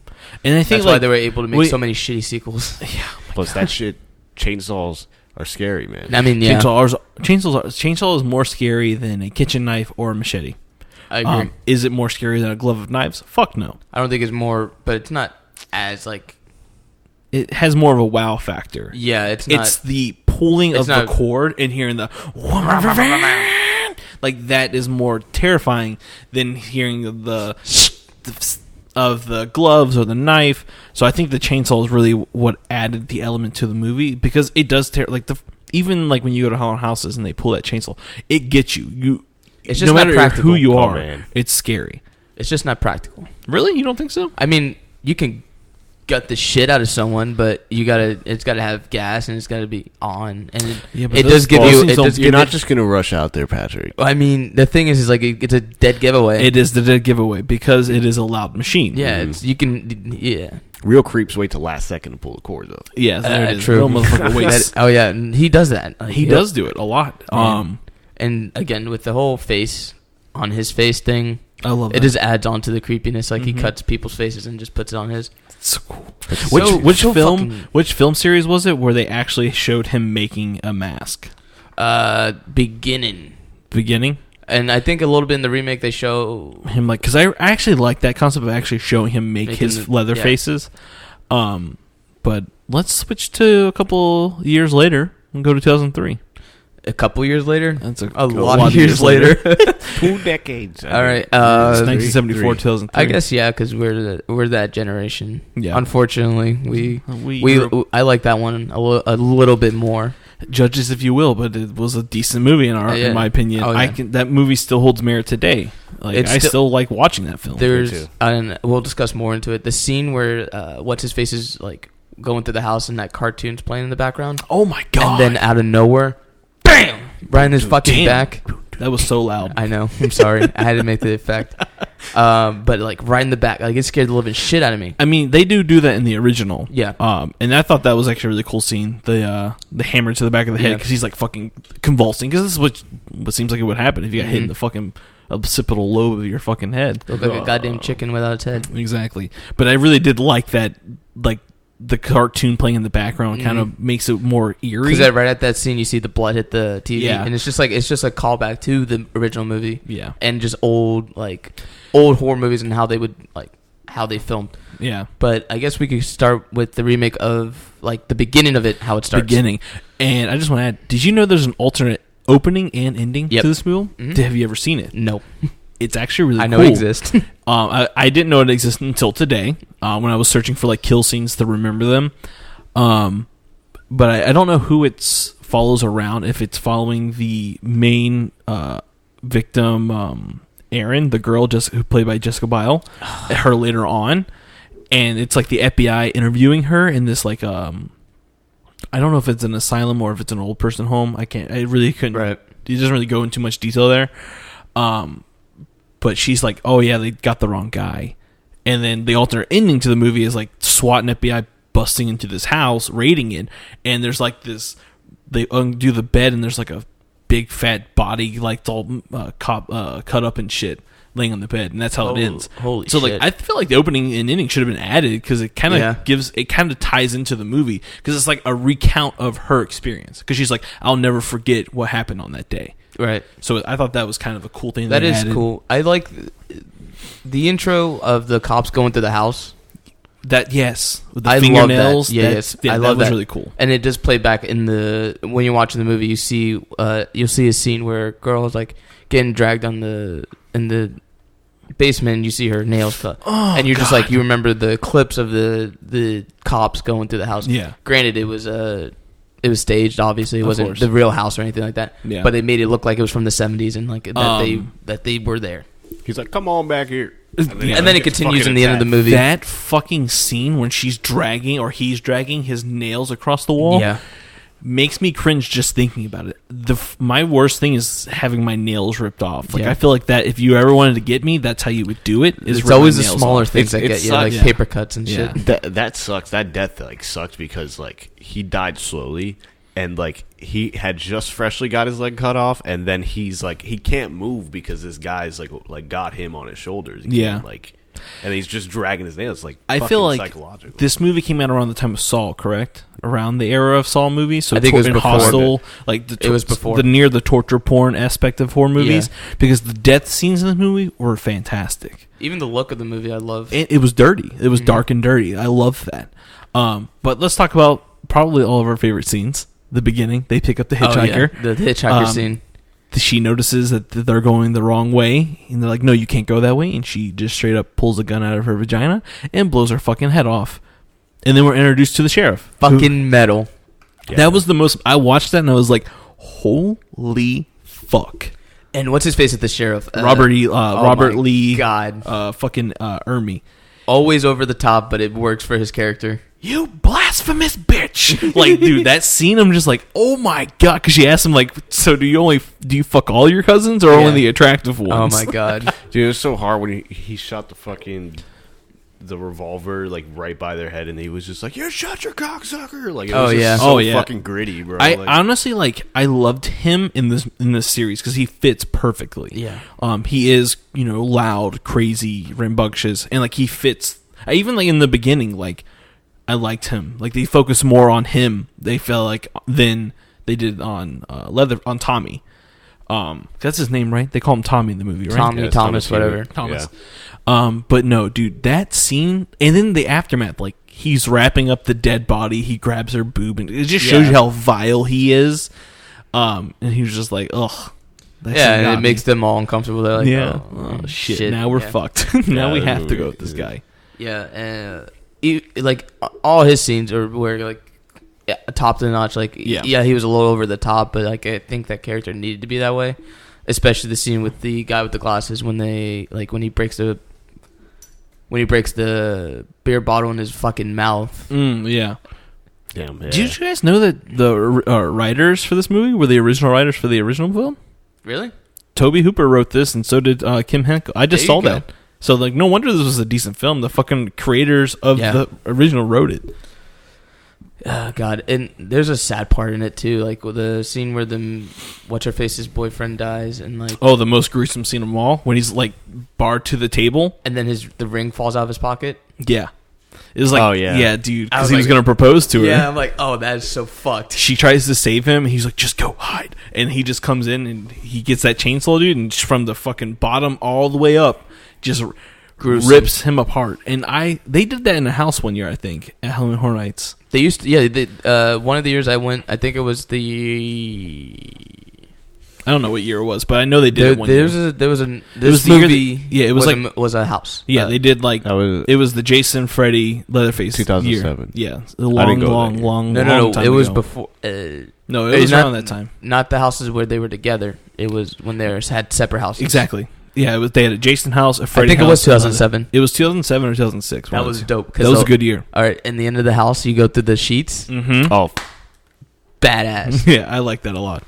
And I think that's why they were able to make so many shitty sequels. Yeah. Plus that shit, chainsaws are scary, man. I mean, yeah. Chainsaw is more scary than a kitchen knife or a machete. I agree. Is it more scary than a glove of knives? Fuck no. I don't think it's more, but it's not as like... It has more of a wow factor. Yeah, it's not... It's the pulling of the cord and hearing the... Like, that is more terrifying than hearing the of the gloves or the knife. So I think the chainsaw is really what added the element to the movie, because it does even like when you go to haunted houses and they pull that chainsaw, it gets you. It's just no matter practical. who you are, it's scary. It's just not practical. Really? You don't think so? I mean, you can gut the shit out of someone, but it's gotta have gas and it's gotta be on, and it does give you. You're not just gonna rush out there, Patrick. I mean, the thing is like it's a dead giveaway. It is the dead giveaway because it is a loud machine. Yeah, you can. Yeah, real creeps wait till last second to pull the cords up. Yeah, there it is. True. Real motherfucker waits. Oh yeah, and he does that. He does do it a lot. And again with the whole face on his face thing, I love it. That. Just adds on to the creepiness. Like he cuts people's faces and just puts it on his. So cool. Which film series was it where they actually showed him making a mask? Beginning. And I think a little bit in the remake they show him like, because I actually like that concept of actually showing him make his leather faces. But let's switch to a couple years later and go to 2003. A couple years later? That's a lot of years later. 2 decades. All right. It's 1974, 2003. I guess, yeah, because we're that generation. Yeah. Unfortunately, I like that one a little bit more. Judge us if you will, but it was a decent movie in my opinion. Oh, yeah. That movie still holds merit today. Like I still like watching that film. And we'll discuss more into it. The scene where what's his face is like going through the house and that cartoon's playing in the background. Oh my god! And then out of nowhere, bam! Right in his fucking back. That was so loud. I know. I'm sorry. I had to make the effect. But like right in the back, like it scared the living shit out of me. I mean, they do that in the original. Yeah. And I thought that was actually a really cool scene. The hammer to the back of the head because he's like fucking convulsing. Because this is what seems like it would happen if you got hit in the fucking occipital lobe of your fucking head. Look like a goddamn chicken without its head. Exactly. But I really did like that. Like the cartoon playing in the background kind of makes it more eerie. Because right at that scene, you see the blood hit the TV, and it's just a callback to the original movie. Yeah. And just old horror movies and how they filmed. Yeah. But I guess we could start with the remake of like the beginning of it, how it starts. And I just want to add, did you know there's an alternate opening and ending to this movie? Mm-hmm. Have you ever seen it? No. It's actually really cool. I know it exists. I didn't know it existed until today when I was searching for like kill scenes to remember them. But I don't know who it follows around, if it's following the main victim, Erin, the girl who played by Jessica Biel, her later on. And it's like the FBI interviewing her in this like I don't know if it's an asylum or if it's an old person home. I really couldn't. Right. It doesn't really go into much detail there. But she's like, oh yeah, they got the wrong guy. And then the alternate ending to the movie is like SWAT and FBI busting into this house, raiding it. And there's like this, they undo the bed and there's like a big fat body, like it's all cut up and shit, laying on the bed. And that's how it ends. Holy shit. Like, I feel like the opening and ending should have been added because it kind of ties into the movie. Because it's like a recount of her experience. Because she's like, I'll never forget what happened on that day. Right. So I thought that was kind of a cool thing. That is cool. I like the intro of the cops going through the house. With the fingernails. Yes, I love that. That was really cool. And it does play back in when you're watching the movie. You see, you'll see a scene where a girl is like getting dragged in the basement. And you see her nails cut, and you're just like, you remember the clips of the cops going through the house. Yeah. Granted, it was staged. Obviously, it wasn't the real house or anything like that. Yeah. But they made it look like it was from the 70s and like that they were there. He's like, "Come on back here," and then it continues in the end of the movie. That fucking scene when he's dragging his nails across the wall, makes me cringe just thinking about it. My worst thing is having my nails ripped off. Like I feel like that if you ever wanted to get me, that's how you would do it. It's always the smaller things that get you, like paper cuts and shit. That sucks. That death like sucks because like he died slowly. And like he had just freshly got his leg cut off, and then he's like he can't move because this guy's like got him on his shoulders. And he's just dragging his nails. Like I feel like this movie came out around the time of Saw, correct? Around the era of Saw movies. So I think it was before. Hostel, like it was before the near the torture porn aspect of horror movies, because the death scenes in the movie were fantastic. Even the look of the movie, I love. It was dirty. It was dark and dirty. I love that. But let's talk about probably all of our favorite scenes. The beginning, they pick up the hitchhiker. The hitchhiker scene. She notices that they're going the wrong way, and they're like, "No, you can't go that way." And she just straight up pulls a gun out of her vagina and blows her fucking head off. And then we're introduced to the sheriff. Fucking metal. Yeah. That was the most. I watched that and I was like, "Holy fuck!" And what's his face at the sheriff? Robert my Lee. God. Fucking Ermey. Always over the top, but it works for his character. You blasphemous bitch! Like, dude, that scene, I'm just like, oh my god. Because she asked him, like, so do you fuck all your cousins or only the attractive ones? Oh my god. Dude, it was so hard when he shot the revolver like right by their head, and he was just like, "You shot your cocksucker!" Like, it was just so fucking gritty, bro. I like, honestly I loved him in this series because he fits perfectly. Yeah. He is loud, crazy, rambunctious, and like he fits. I even like in the beginning, like I liked him. Like they focused more on him. They felt like than they did on Tommy. That's his name, right? They call him Tommy in the movie, right? Tommy, Yeah, Thomas, whatever. Thomas. But no, dude, that scene, and then the aftermath, like he's wrapping up the dead body, he grabs her boob, and it just shows you how vile he is. And he was just like, ugh. And it makes them all uncomfortable. They're like, oh shit, now we're fucked. Now we have to go with this guy. Yeah, and like all his scenes are where like top to the notch. Like he was a little over the top, but like I think that character needed to be that way. Especially the scene with the guy with the glasses when he breaks the beer bottle in his fucking mouth. Yeah. Damn. Yeah. Did you guys know that the writers for this movie were the original writers for the original film? Really? Toby Hooper wrote this, and so did Kim Henkel. I just saw that. So like, no wonder this was a decent film. The fucking creators of the original wrote it. Oh, God. And there's a sad part in it, too. Like, with the scene where What's-Her-Face's boyfriend dies and, like... Oh, the most gruesome scene of them all? When he's, like, barred to the table? And then the ring falls out of his pocket? Yeah. It was like... Oh, yeah. Yeah, dude. Because he was going to propose to her. Yeah, I'm like, oh, that is so fucked. She tries to save him, and he's like, just go hide. And he just comes in, and he gets that chainsaw, dude, and just from the fucking bottom all the way up, just... Gruesome. Rips him apart. And they did that in a house one year, I think, at Halloween Horror Nights. They used to, they did, one of the years I went, I think it was I don't know what year it was, but I know they did it one year. It was the movie. It was was a house. Yeah, they did it was the Jason, Freddy, Leatherface 2007. Year. Yeah, a long time it was ago. before. No, it was around that time. Not the houses where they were together. It was when they had separate houses. Exactly. Yeah, they had a Jason house, a Freddy house. I think it was 2007. It was 2007 or 2006. That was dope. That was a good year. All right, in the end of the house, you go through the sheets. Mm-hmm. Oh, badass. Yeah, I like that a lot.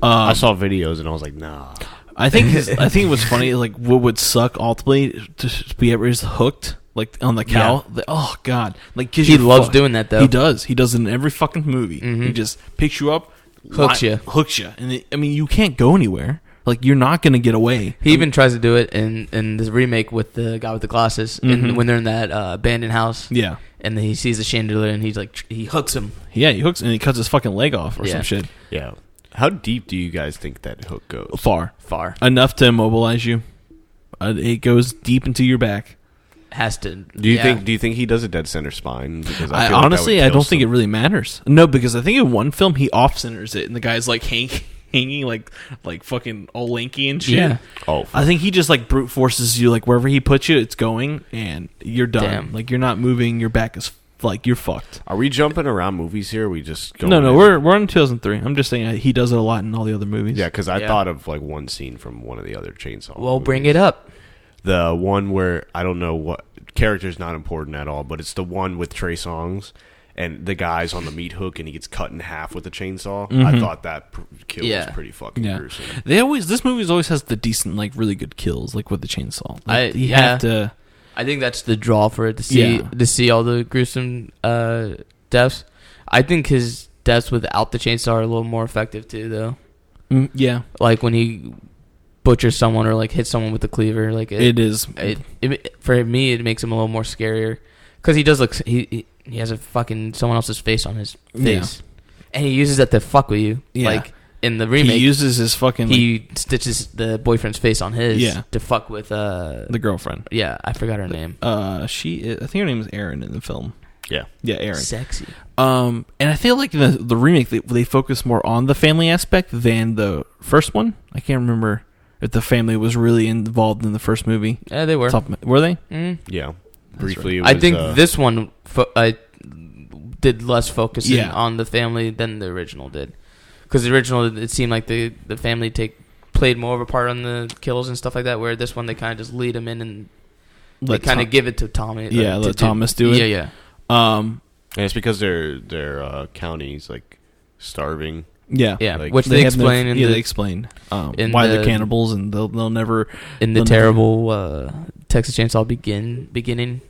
I saw videos and I was like, nah. I think it was funny. Like, what would suck ultimately to be ever is hooked. Like on the cow. Yeah. Oh God! Like he loves doing that though. He does. He does it in every fucking movie. Mm-hmm. He just picks you up, hooks you, and you can't go anywhere. Like, you're not going to get away. He even tries to do it in the remake with the guy with the glasses. Mm-hmm. And when they're in that abandoned house. Yeah. And then he sees the chandelier and he hooks him. Yeah, he hooks and he cuts his fucking leg off or some shit. Yeah. How deep do you guys think that hook goes? Far. Enough to immobilize you. It goes deep into your back. Has to. Do you think he does a dead center spine? Because I honestly, I don't think it really matters. No, because I think in one film he off centers it and the guy's like hanging like fucking all lanky and shit. Yeah. Oh, I think he just like brute forces you, like wherever he puts you, it's going, and you're done. Damn. Like you're not moving. Your back is like you're fucked. Are we jumping around movies here? Or we just go No, we're on 2003. I'm just saying he does it a lot in all the other movies. Yeah, because I thought of like one scene from one of the other Chainsaw. Well, movies. bring it up. The one where I don't know what character's not important at all, but it's the one with Trey Songz. And the guy's on the meat hook, and he gets cut in half with a chainsaw. Mm-hmm. I thought that kill was pretty fucking gruesome. This movie always has the decent, like really good kills, like with the chainsaw. Like, you have to. I think that's the draw for it to see all the gruesome deaths. I think his deaths without the chainsaw are a little more effective too, though. Yeah, like when he butchers someone or like hits someone with the cleaver. Like it is. For me, it makes him a little more scarier because he does look He has a fucking someone else's face on his face, and he uses that to fuck with you. Yeah. Like in the remake, he uses his fucking. He stitches the boyfriend's face on his. To fuck with the girlfriend. Yeah, I forgot her name. I think her name is Erin in the film. Yeah, Erin. Sexy. And I feel like in the remake they focus more on the family aspect than the first one. I can't remember if the family was really involved in the first movie. Yeah, they were. Were they? Mm-hmm. Yeah. Briefly, right. I think this one I did less focusing on the family than the original did, because the original it seemed like the family played more of a part on the kills and stuff like that. Where this one they kind of just lead him in and they Let kind of give it to Tommy. let Thomas do it. Yeah. And it's because their county's like starving. Yeah, Like, which they explain in the... they explain why they're cannibals, and they'll never... In the terrible Texas Chainsaw beginning.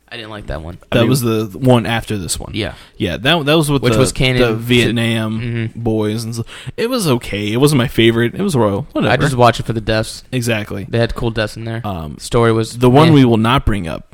I didn't like that one. That was the one after this one. Yeah. Yeah, that was with was canon the Vietnam boys. And so, it was okay. It wasn't my favorite. It was royal. Whatever. I just watched it for the deaths. Exactly. They had cool deaths in there. Story was... The one we will not bring up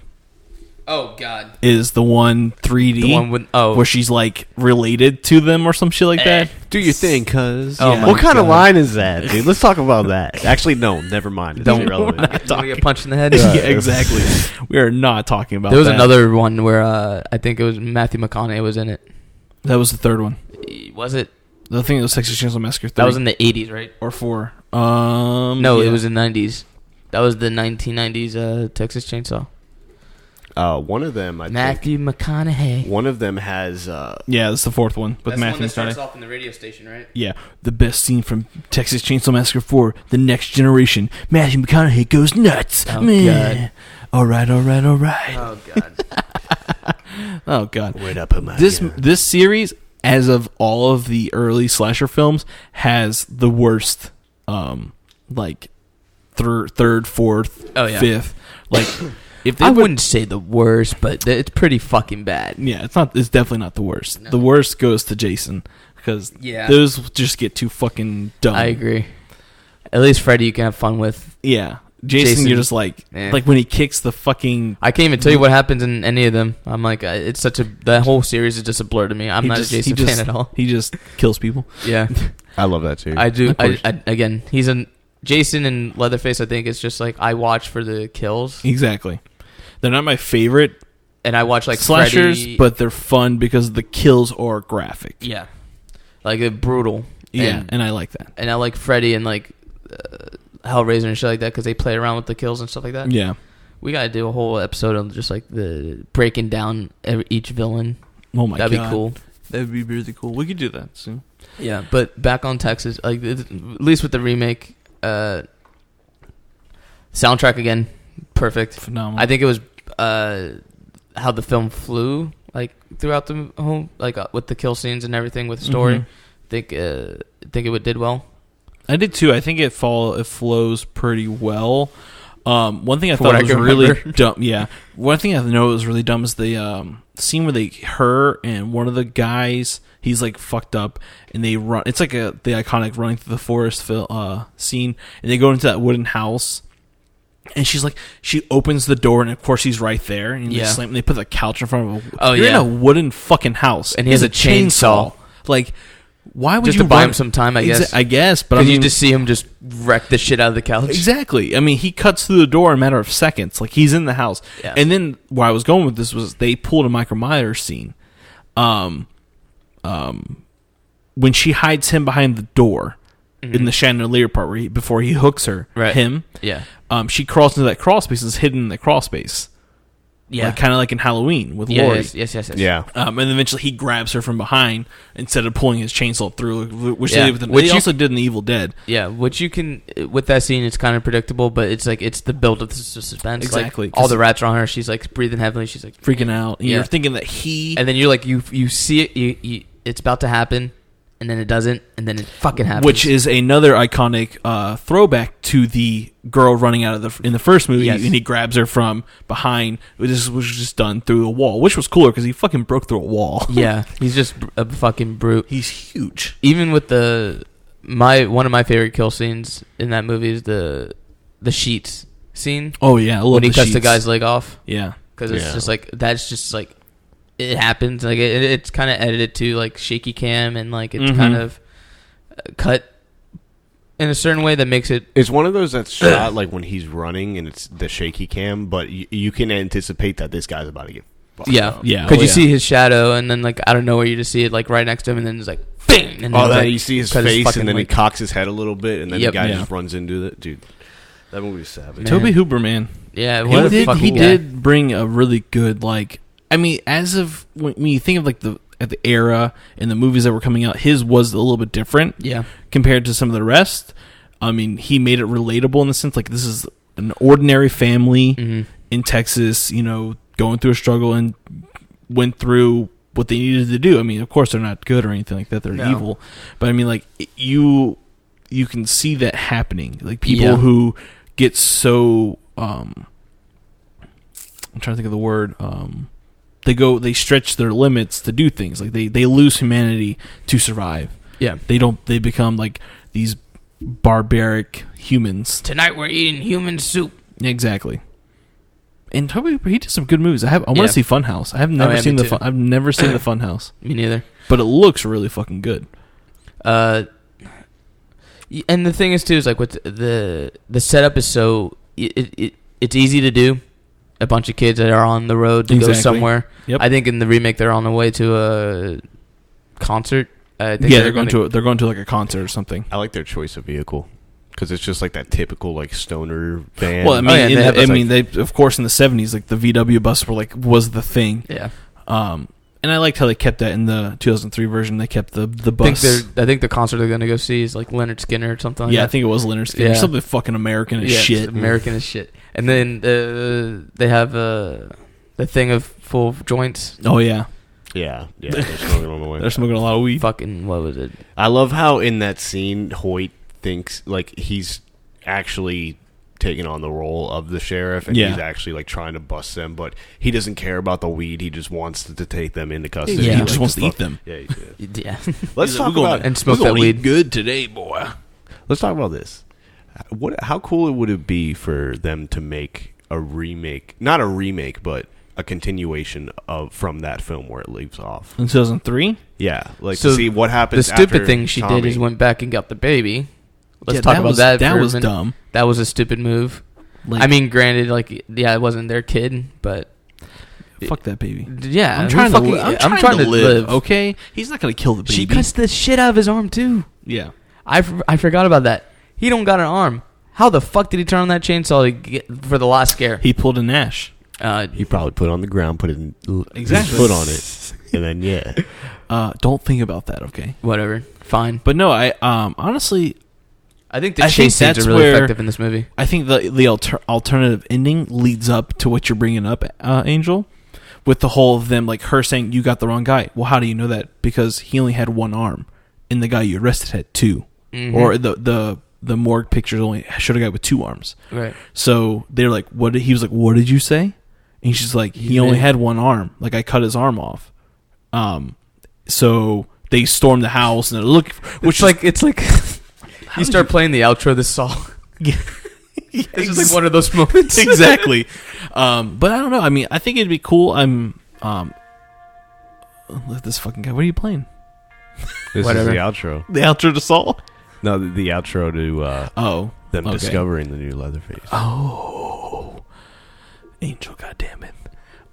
Oh, God. is the one 3D The one with... where she's like related to them or some shit like that. Do your thing, cuz. Oh my What kind of God. line is that, dude? Let's talk about that. Actually, no, never mind. It's Don't irrelevant. Don't get punched in the head. Yeah, exactly. We are not talking about There was that. another one where I think it was Matthew McConaughey was in it. That was the third one. Was it? The thing that was Texas Chainsaw Massacre 3. That was in the 80s, right? or 4. No, yeah. it was in the 90s. That was the 1990s Texas Chainsaw. One of them, Matthew McConaughey. One of them has. Yeah, that's the fourth one with That's Matthew the one that starts McConaughey. off in the radio station, right? Yeah, the best scene from Texas Chainsaw Massacre 4, The Next Generation. Matthew McConaughey goes nuts. Oh, Man. God. All right. Oh, God. Oh, God. Wait up, my This series, as of all of the early slasher films, has the worst, like, third, fourth, Oh, yeah. fifth. Like, if they I wouldn't say the worst, but it's pretty fucking bad. Yeah, it's not. It's definitely not the worst. No. The worst goes to Jason because those just get too fucking dumb. I agree. At least Freddy you can have fun with. Yeah, Jason you're just like when he kicks the fucking. I can't even tell you what happens in any of them. I'm like, it's such a... That whole series is just a blur to me. I'm not a Jason fan at all. He just kills people. Yeah. I love that too. I do. Again, he's an... Jason and Leatherface, I think it's just like I watch for the kills. Exactly. They're not my favorite and I watch like slashers, Freddy. but they're fun because the kills are graphic. Yeah. Like they're brutal. Yeah, and I like that. And I like Freddy and like Hellraiser and shit like that because they play around with the kills and stuff like that. Yeah. We got to do a whole episode on just like the breaking down each villain. Oh my God. That'd be cool. That'd be really cool. We could do that soon. Yeah, but back on Texas, like at least with the remake, soundtrack again, perfect, Phenomenal. I think it was how the film flew like throughout the whole with the kill scenes and everything with the story. Think it did well. I did too. I think it flows pretty well. One thing I For thought what I was can really remember. dumb. Yeah, one thing I know was really dumb is the scene where her and one of the guys, he's like fucked up, and they run. It's like the iconic running through the forest scene, and they go into that wooden house. And she opens the door, and of course he's right there. And they put the couch in front of him. Oh, You're yeah. in a wooden fucking house, And he has a chainsaw. Like, why would Just you to buy run- him some time, I guess. I guess, but I Because mean, you just see him just wreck the shit out of the couch. exactly. I mean, he cuts through the door in a matter of seconds. Like, he's in the house. Yeah. And then where I was going with this was they pulled a Michael Myers scene. When she hides him behind the door in the chandelier part before he hooks her, Right. him. Yeah. She crawls into that crawl space and is hidden in the crawl space. Yeah. Kind of like in Halloween with Laurie. Yes. Yeah. And then eventually he grabs her from behind instead of pulling his chainsaw through, which Yeah. they did Which they you- also did in The Evil Dead. Yeah, which you can with that scene, it's kind of predictable, but it's like it's the build of the suspense. Exactly, Like, all 'cause- the rats are on her. She's like breathing heavily. She's like Freaking out. And Yeah. you're thinking that he... and then you're like you see it. You it's about to happen, and then it doesn't, and then it fucking happens. Which is another iconic throwback to the girl running out of in the first movie, Yes. and he grabs her from behind. This was just done through a wall, which was cooler because he fucking broke through a wall. yeah, he's just a fucking brute. He's huge. Even with one of my favorite kill scenes in that movie is the sheets scene Oh yeah, I love when he the cuts the sheets. guy's leg off. Yeah, Because it's Yeah. just like that's just like it happens. Like it's kind of edited to like shaky cam and like it's kind of cut in a certain way that makes it. It's one of those that's shot like when he's running and it's the shaky cam, but you can anticipate that this guy's about to get fucked up. yeah. Because Oh, you yeah. see his shadow and then like out of nowhere you just see it like right next to him and then it's like bing. And then it's, Then like, you see his cut face fucking and then he leg. cocks his head a little bit and then Yep. the guy Yeah. just runs into it. Dude, that movie's savage. Man. Toby Hooper, man. Yeah, what a He fucking guy. did bring a really good like. I mean, as of when you think of like the era and the movies that were coming out, his was a little bit different. Yeah. Compared to some of the rest. I mean, he made it relatable in the sense like this is an ordinary family in Texas, you know, going through a struggle and went through what they needed to do. I mean, of course, they're not good or anything like that. They're evil. But I mean, like, you can see that happening. Like, people who get so... I'm trying to think of the word. They stretch their limits to do things. Like, they lose humanity to survive. Yeah. They become, like, these barbaric humans. Tonight we're eating human soup. Exactly. And Toby, he did some good movies. I want to see Funhouse. I've never seen the Funhouse. Me neither. But it looks really fucking good. And the thing is too is like with the setup is so it's easy to do. A bunch of kids that are on the road to go somewhere. Yep. I think in the remake they're on the way to a concert. I think they're going to like a concert or something. I like their choice of vehicle. Because it's just like that typical like stoner van. Well, I mean, they of course in the 70s like the VW bus was the thing. Yeah. And I liked how they kept that in the 2003 version. They kept the bus. I think the concert they're going to go see is like Leonard Skinner or something. I think it was Leonard Skinner. Something fucking American as shit. American as shit. And then they have the thing of full of joints. Oh yeah. Yeah. They're smoking on the way. They're smoking a lot of weed. Fucking what was it? I love how in that scene Hoyt thinks like he's actually taking on the role of the sheriff and he's actually like trying to bust them, but he doesn't care about the weed. He just wants to take them into custody. Yeah, he just wants to eat them. Yeah. Let's talk about and smoke that weed. Good today, boy. Let's talk about this. How cool would it be for them to make a remake? Not a remake, but a continuation from that film where it leaves off in 2003. Yeah, like to see what happens. The stupid thing she did is went back and got the baby. Let's talk about that. That was dumb. That was a stupid move. Like, I mean, granted, like, it wasn't their kid, but fuck that baby. Yeah, I'm trying to live. Okay, he's not gonna kill the baby. She cuts the shit out of his arm too. Yeah, I forgot about that. He don't got an arm. How the fuck did he turn on that chainsaw for the last scare? He pulled a Nash. He probably put it on the ground, put his foot on it, and then don't think about that. Okay, whatever, fine. But no, I honestly. I think the chase scenes are really effective in this movie. I think the alternative ending leads up to what you're bringing up, Angel, with the whole of them, like her saying, you got the wrong guy. Well, how do you know that? Because he only had one arm, and the guy you arrested had two. Mm-hmm. Or the morgue pictures only showed a guy with two arms. Right. So they're like, what? He was like, what did you say? And she's like, he only had one arm. Like, I cut his arm off. So they storm the house, and they're looking for... It's like... You start playing the outro of this song. Yeah. It's just like one of those moments. Exactly. But I don't know. I mean, I think it'd be cool. Let this fucking guy. What are you playing? This is the outro. The outro to Saw? No, the outro to them discovering the new Leatherface. Oh. Angel, goddammit.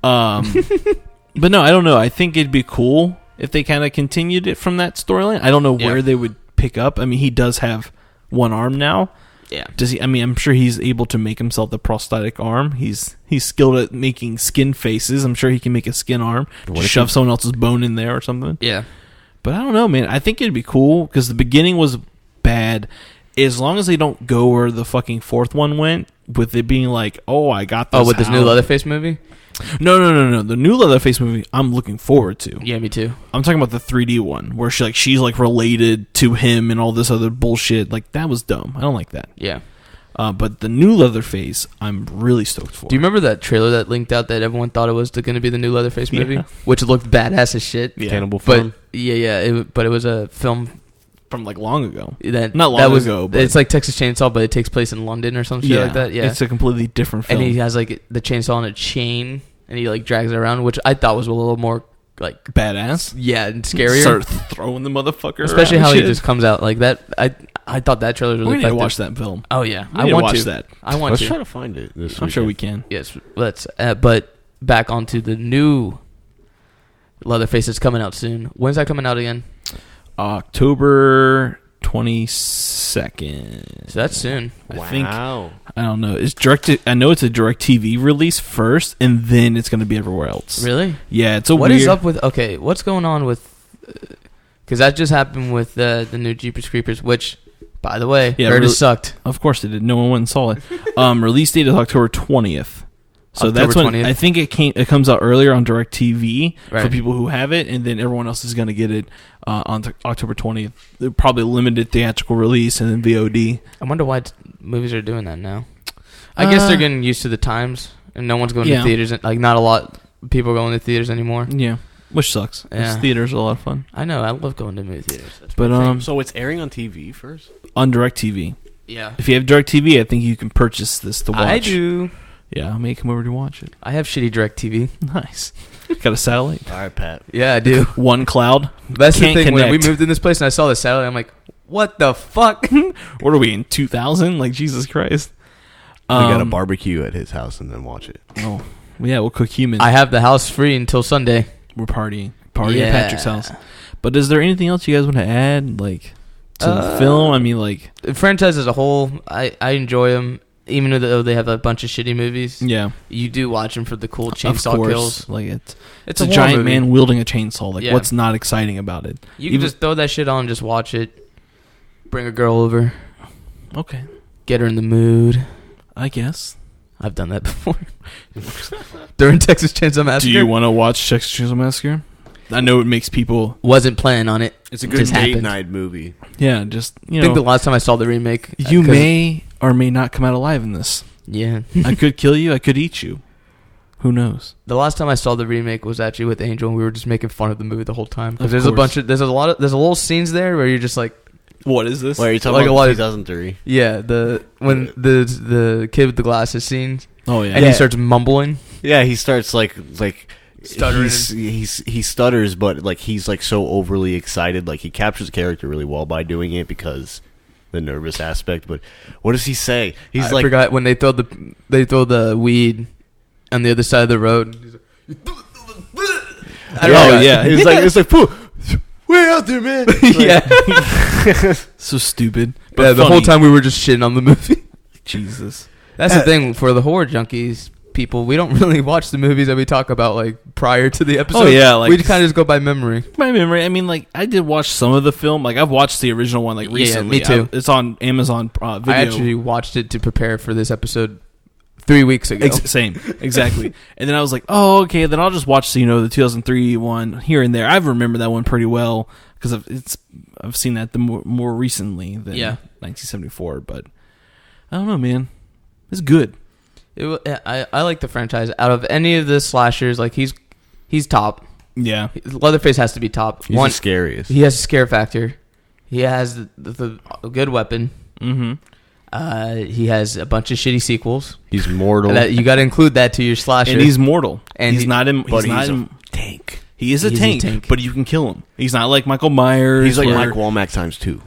But no, I don't know. I think it'd be cool if they kind of continued it from that storyline. I don't know where they would pick up. I mean, he does have one arm now. Yeah. Does he? I mean, I'm sure he's able to make himself the prosthetic arm. He's skilled at making skin faces. I'm sure he can make a skin arm. Just shove someone else's bone in there or something. Yeah. But I don't know, man. I think it'd be cool because the beginning was bad. As long as they don't go where the fucking fourth one went, with it being like, oh, I got this. Oh, with this new Leatherface movie? No. The new Leatherface movie, I'm looking forward to. Yeah, me too. I'm talking about the 3D one where she's like related to him and all this other bullshit. Like, that was dumb. I don't like that. Yeah. But the new Leatherface, I'm really stoked for. Do you remember that trailer that linked out that everyone thought it was going to be the new Leatherface movie, which looked badass as shit? Yeah. Cannibal Farm. But it was a film from like long ago. Not long ago. But it's like Texas Chainsaw, but it takes place in London or some shit like that. Yeah, it's a completely different film. And he has like the chainsaw on a chain, and he like drags it around, which I thought was a little more like badass. Yeah, and scarier. Start throwing the motherfucker, especially how he just comes out like that. I thought that trailer was really. We need to watch that film. Oh yeah, I want to watch that. Let's try to find it. I'm sure we can. Yes, let's. But back onto the new Leatherface that's coming out soon. When's that coming out again? October 22nd. So that's soon. I think. I don't know. It's directed. I know it's a DirecTV release first, and then it's going to be everywhere else. Really? Yeah. It's a What weird... is up with? Okay, what's going on with? Because that just happened with the new Jeepers Creepers, which By the way, Yeah, heard really- it sucked. Of course it did. No one went and saw it. Release date is October 20th. So October that's when 20th. I think it comes out earlier on DirecTV for Right. people who have it, and then everyone else is going to get it on October 20th. They're probably limited theatrical release and then VOD. I wonder why movies are doing that now. I guess they're getting used to the times, and no one's going Yeah. to theaters. Like, not a lot of people going to theaters anymore. Yeah, which sucks. 'Cause Yeah. theaters are a lot of fun. I know. I love going to movie theaters. That's But my thing. So it's airing on TV first? on DirecTV. Yeah. If you have DirecTV, I think you can purchase this to watch. I do. Yeah, I may come over to watch it. I have shitty DirecTV. Nice. Got a satellite. All right, Pat. Yeah, I do. One cloud. That's Can't the thing. When we connect. moved in this place and I saw the satellite, I'm like, what the fuck? What are we in 2000? Like Jesus Christ. We got a barbecue at his house and then watch it. Oh, yeah, we'll cook humans. I have the house free until Sunday. We're partying at Yeah. Patrick's house. But is there anything else you guys want to add, like to the film? I mean, like, The franchise as a whole, I enjoy them. Even though they have a bunch of shitty movies, yeah, you do watch them for the cool of chainsaw course. kills. Like it's It's a horror giant movie. man wielding a chainsaw. Like, Yeah. what's not exciting about it? You can just throw that shit on, just watch it. Bring a girl over, Okay, get her in the mood. I guess. I've done that before. During Texas Chainsaw Massacre. Do you want to watch Texas Chainsaw Massacre? I know it makes people. Wasn't planning on it. It's a It good just date happened. night movie. Yeah, just I think the last time I saw the remake, you 'cause- may or may not come out alive in this. Yeah. I could kill you. I could eat you. Who knows? The last time I saw the remake was actually with Angel, and we were just making fun of the movie the whole time. Of Because there's a course. bunch of there's a little scenes there where you're just like, What is this? Wait, are you talking Like a about lot of- 2003? yeah, when the kid with the glasses scenes, Oh yeah. and he starts mumbling. Yeah, he starts like Stuttering. he stutters, but like he's like so overly excited. Like he captures the character really well by doing it because the nervous aspect. But what does he say? He's I like, forgot when they throw the weed on the other side of the road. He's like, I don't Oh, know. yeah. it's like, "Pooh, way out there, man. yeah. So stupid. Yeah, the whole funny. time we were just shitting on the movie. Jesus. That's the thing for the horror junkies people. We don't really watch the movies that we talk about like prior to the episode. Oh, yeah, like- we kind of just go by memory. My memory. I mean, like I did watch some of the film. Like I've watched the original one like Yeah, recently. me too. It's on Amazon Video. I actually watched it to prepare for this episode 3 weeks ago. Same, exactly. And then I was like, oh, okay. Then I'll just watch the 2003 one here and there. I remember that one pretty well because I've seen that the more recently than 1974. But I don't know, man. It's good. I like the franchise. Out of any of the slashers, like he's top. Yeah. Leatherface has to be top. He's the scariest. He has a scare factor. He has the good weapon. Mm-hmm. He has a bunch of shitty sequels. He's mortal. You got to include that to your slasher. And he's mortal. And And he's he- not in. but He's not he's a in. tank. He is a He's a tank, tank. but you can kill him. He's not like Michael Myers. He's like or- Mike Womack times 2.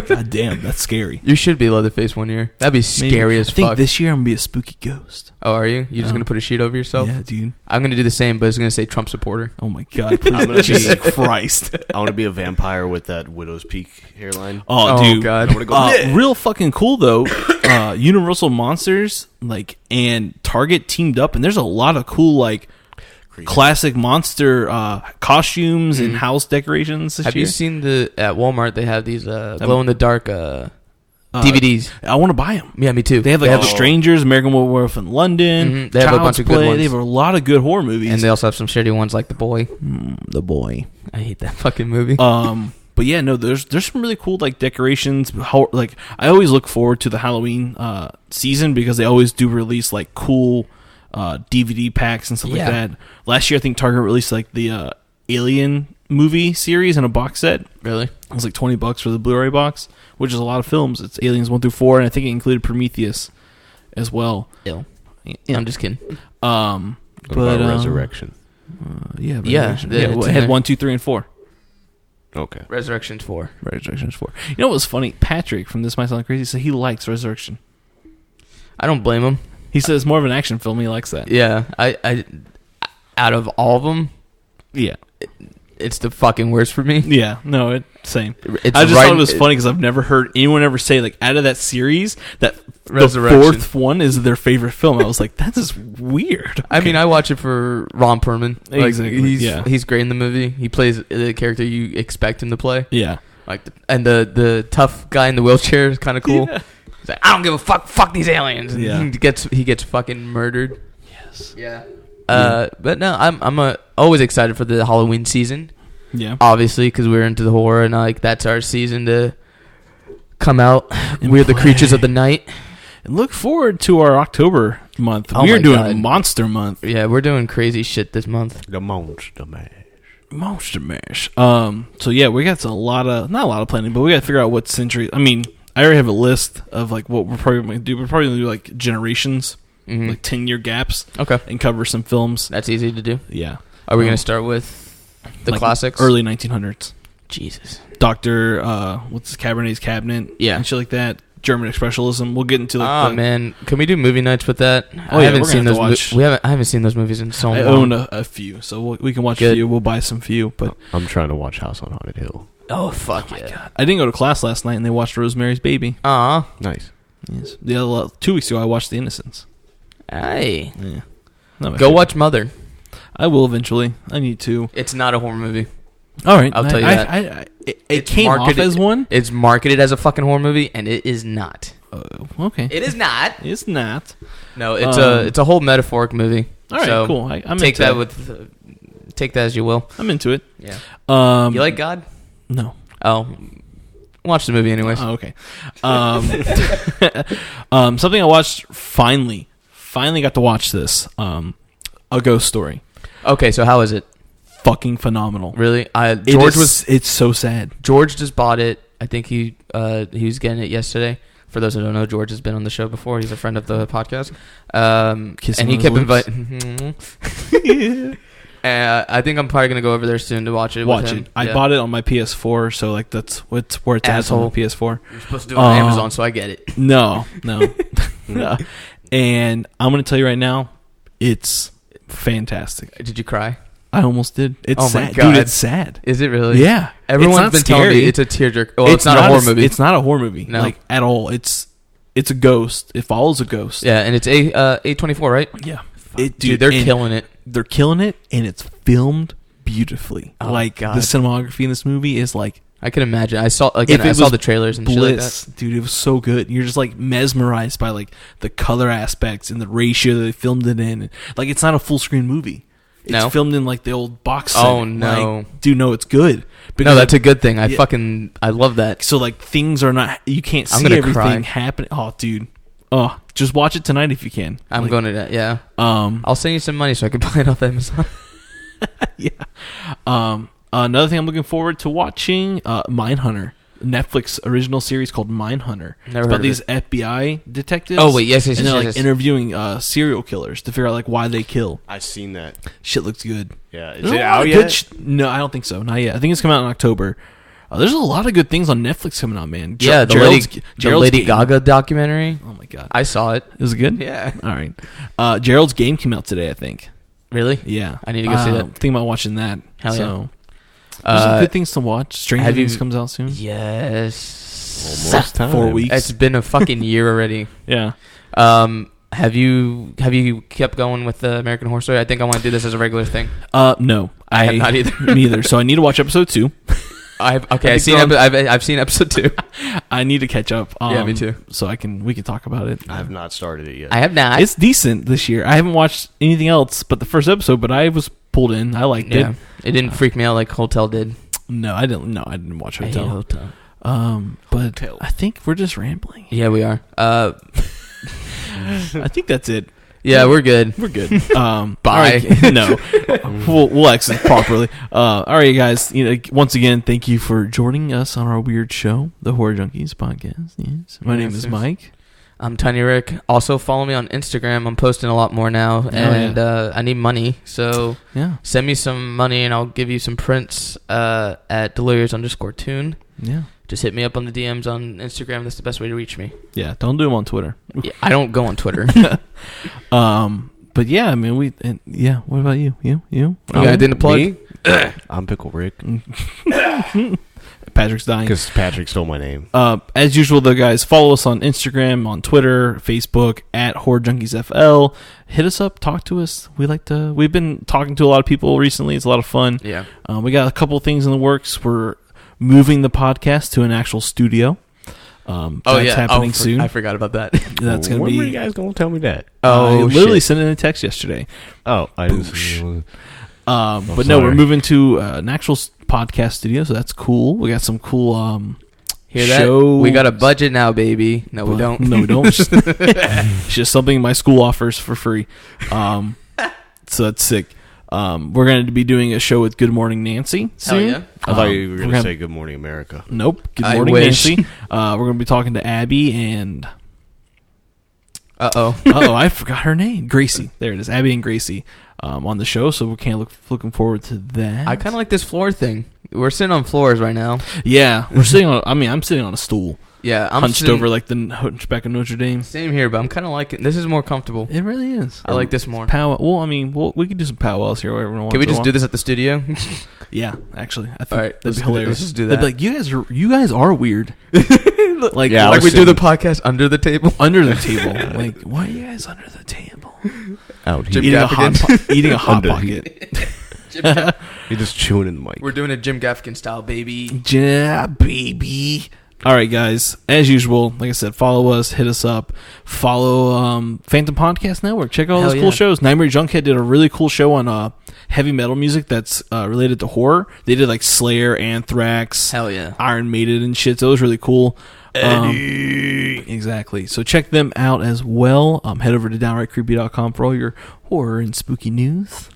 God damn, that's scary. You should be Leatherface one year. That'd be scary Maybe. as I think fuck. this year I'm gonna be a spooky ghost. Oh, are you? You just gonna put a sheet over yourself? Yeah, dude. I'm gonna do the same, but it's gonna say Trump supporter. Oh my god, please. I'm gonna Jesus be- Christ. I want to be a vampire with that widow's peak hairline. Oh, Oh, dude. God. I want to go. Real fucking cool though. Universal Monsters and Target teamed up, and there's a lot of cool classic monster costumes and house decorations this Have year. you seen at Walmart they have these glow in the dark DVDs? I want to buy them. Yeah, me too. They have The Strangers, American Werewolf in London. Mhm. They have a Child's bunch of good Play. ones. They have a lot of good horror movies. and they also have some shitty ones like The Boy. The Boy. I hate that fucking movie. But yeah, no, there's some really cool decorations. How I always look forward to the Halloween season because they always do release cool DVD packs and stuff like Yeah. that. Last year, I think Target released the Alien movie series in a box set. Really? It was $20 for the Blu-ray box, which is a lot of films. It's Aliens 1 through 4, and I think it included Prometheus as well. Ill. Yeah. I'm just kidding. What about Resurrection? Yeah, Yeah, Resurrection. it's It in had there. 1, 2, 3, and 4. Okay. Resurrection's 4. Resurrection's 4. You know what was funny? Patrick from This Might Sound Crazy said he likes Resurrection. I don't blame him. He says it's more of an action film. He likes that. Yeah, I out of all of them, Yeah. it's the fucking worst for me. Yeah. No, same. It's I just right- thought it was funny because I've never heard anyone ever say out of that series that Resurrection. the fourth one is their favorite film. I was like, that is weird. I mean, I watch it for Ron Perlman. Exactly, He's yeah. he's great in the movie. He plays the character you expect him to play. Yeah. Like, the tough guy in the wheelchair is kind of cool. Yeah. He's like, I don't give a fuck these aliens. And Yeah. he gets fucking murdered. Yes. Yeah. But no, I'm always excited for the Halloween season. Yeah. Obviously, because we're into the horror and like that's our season to come out. And We're the play. creatures of the night. And look forward to our October month. Oh We are my doing God. Monster Month. Yeah, we're doing crazy shit this month. The Monster Man. Monster Mash. So yeah, we got not a lot of planning, but we got to figure out what century. I mean, I already have a list of like what we're probably going to do. We're probably going to do like generations, Mhm. like 10-year gaps, Okay, and cover some films. that's easy to do. Yeah. Are we gonna start with the Like classics? early 1900s. Jesus. Dr. What's his Cabernet's Cabinet? Yeah. And shit like that. German Expressionism. We'll get into like Oh man, can we do movie nights with that? Oh, I yeah, haven't we're seen gonna those. have to watch. I haven't seen those movies in so long. I own a few, so we can watch a Good. few. We'll buy some few, but I'm trying to watch House on Haunted Hill. Oh fuck yeah. I didn't go to class last night, and they watched Rosemary's Baby. Aw. Nice. Yes. The other 2 weeks ago, I watched The Innocents. Hey. Yeah. Not my Go favorite. watch Mother. I will eventually. I need to. It's not a horror movie. All right. I'll tell you that. It It's came off marketed- as one. It's marketed as a fucking horror movie, and it is not. Okay. It is not. It's not. No, it's a whole metaphoric movie. All right. So cool. I'm take into that it. with take that as you will. I'm into it. Yeah. You You like God? No. Oh, watch the movie anyways. Oh, okay. Something I watched finally got to watch this. A Ghost Story. Okay, so how is it? Fucking phenomenal. Really? It's so sad. George just bought it. I think he was getting it yesterday. For those who don't know, George has been on the show before. He's a friend of the podcast. Kiss And him he on his kept lips. inviting. I think I'm probably gonna go over there soon to watch it. Watch with him. it. I Yeah. bought it on my PS4, so like that's where it's at on Asshole. the PS4. You're supposed to do it on Uh, Amazon, so I get it. No. No. And I'm gonna tell you right now, it's fantastic. Did you cry? I almost did. It's Oh my sad, God. dude. It's sad. Is it really? Yeah. Everyone's It's not been telling scary. me it's a tearjerker. Well, it's not a horror movie. It's not a horror movie. No. Like at all. It's a ghost. It follows a ghost. Yeah, and it's A24, right? Yeah. Dude, they're killing it. They're killing it, and it's filmed beautifully. Oh, like God. the cinematography in this movie is like I can imagine. I saw If it I saw was the trailers and shit like bliss, that. dude. It was so good. You're just like mesmerized by like the color aspects and the ratio that they filmed it in. Like it's not a full screen movie. It's No? filmed in like the old box set. Oh, no. Like, dude, no, it's good. No, that's a good thing. I Yeah. I love that. So like things are not. You can't I'm see gonna everything cry. happening. Oh, dude. Oh, just watch it tonight if you can. I'm Like, going to that. Yeah, Um. I'll send you some money so I can buy it off Amazon. Yeah. Another thing I'm looking forward to watching, Mindhunter, Netflix original series called Mindhunter. Never It's heard about of these it. FBI detectives. Oh wait, yes, and they're like yes. interviewing serial killers to figure out like why they kill. I've seen that. Shit looks good. Yeah. Is There's it a lot out of yet? good no, I don't think so. Not yet. I think it's coming out in October. There's a lot of good things on Netflix coming out, man. Yeah, the Gerald's Lady Game. Gaga documentary. Oh my god, I saw it. is it good? Yeah. All right. Gerald's Game came out today, I think. Really? Yeah, I need to go see that. Thinking about watching that. Hell yeah. So, there's some good things to watch. Stranger have you- Things comes out soon. Yes. Almost time. 4 weeks. It's been a fucking year already. Yeah. Have you kept going with the American Horror Story? I think I want to do this as a regular thing. No, I have not either. Me either. So I need to watch episode 2. I've think seen we're on- I've seen episode 2. I need to catch up. Yeah, me too. So we can talk about it. I have not started it yet. I have not. It's decent this year. I haven't watched anything else but the first episode, but I was pulled in. I liked yeah. it. It didn't freak me out like Hotel did. No, I didn't. No, I didn't watch I hate Hotel. Hotel. But Hotel. I think we're just rambling. Yeah, we are. I think that's it. Yeah, we're good. We're good. Bye. all right. No, we'll exit properly. All right, guys. Once again, thank you for joining us on our weird show, the Horror Junkies podcast. Yes, my name is Yes. Mike. I'm Tiny Rick. Also follow me on Instagram. I'm posting a lot more now, and I need money. So Yeah, send me some money, and I'll give you some prints at delirious_tune. yeah, Just hit me up on the DMs on Instagram. That's the best way to reach me. yeah. Don't do them on Twitter. Yeah, I don't go on Twitter. But yeah, I mean, What about you? You? You got anything to plug? Me? I'm Pickle Rick. Patrick's dying. Because Patrick stole my name. As usual, though, guys, follow us on Instagram, on Twitter, Facebook at Horror Junkies FL. Hit us up, talk to us. We've been talking to a lot of people recently. It's a lot of fun. Yeah. We got a couple things in the works. We're moving the podcast to an actual studio. That's happening soon. I forgot about that. That's going to be. When were you guys going to tell me that? I literally sent in a text yesterday. Oh, I didn't. But no, we're moving to an actual podcast studio, so that's cool. We got some cool Hear that? show. We got a budget now, baby. No, we don't. No, we don't. It's just something my school offers for free. So that's sick. We're going to be doing a show with Good Morning Nancy soon. Hell yeah. I thought you were going to say Good Morning America. Nope. Good I Morning wish. Nancy. We're going to be talking to Abby and... Uh-oh. I forgot her name. Gracie. There it is. Abby and Gracie on the show, so we can't looking forward to that. I kind of like this floor thing. We're sitting on floors right now. Yeah, we're sitting on... I'm sitting on a stool. Yeah, I'm hunched sitting, over like the Hunchback of Notre Dame. Same here, but I'm kind of liking this. Is more comfortable. It really is. I like this more. We could do some powwows here. Can we just do this at the studio? Yeah, actually, I think all right, that'd be hilarious. Let's just do that. They'd be like, you guys are weird. Like, yeah, like we do the podcast under the table. Under the table. Like, why are you guys under the table? Out Jim here. Eating a hot pocket. You're just chewing in the mic. We're doing a Jim Gaffigan style, baby. Yeah, baby. All right, guys. As usual, like I said, follow us, hit us up, follow Phantom Podcast Network. Check out all those cool shows. Nightmare Junkhead did a really cool show on heavy metal music that's related to horror. They did like Slayer, Anthrax, Hell yeah, Iron Maiden, and shit. So it was really cool. Exactly. So check them out as well. Head over to downrightcreepy.com for all your horror and spooky news.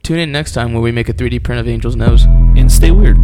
Tune in next time where we make a 3D print of Angel's nose. And stay weird.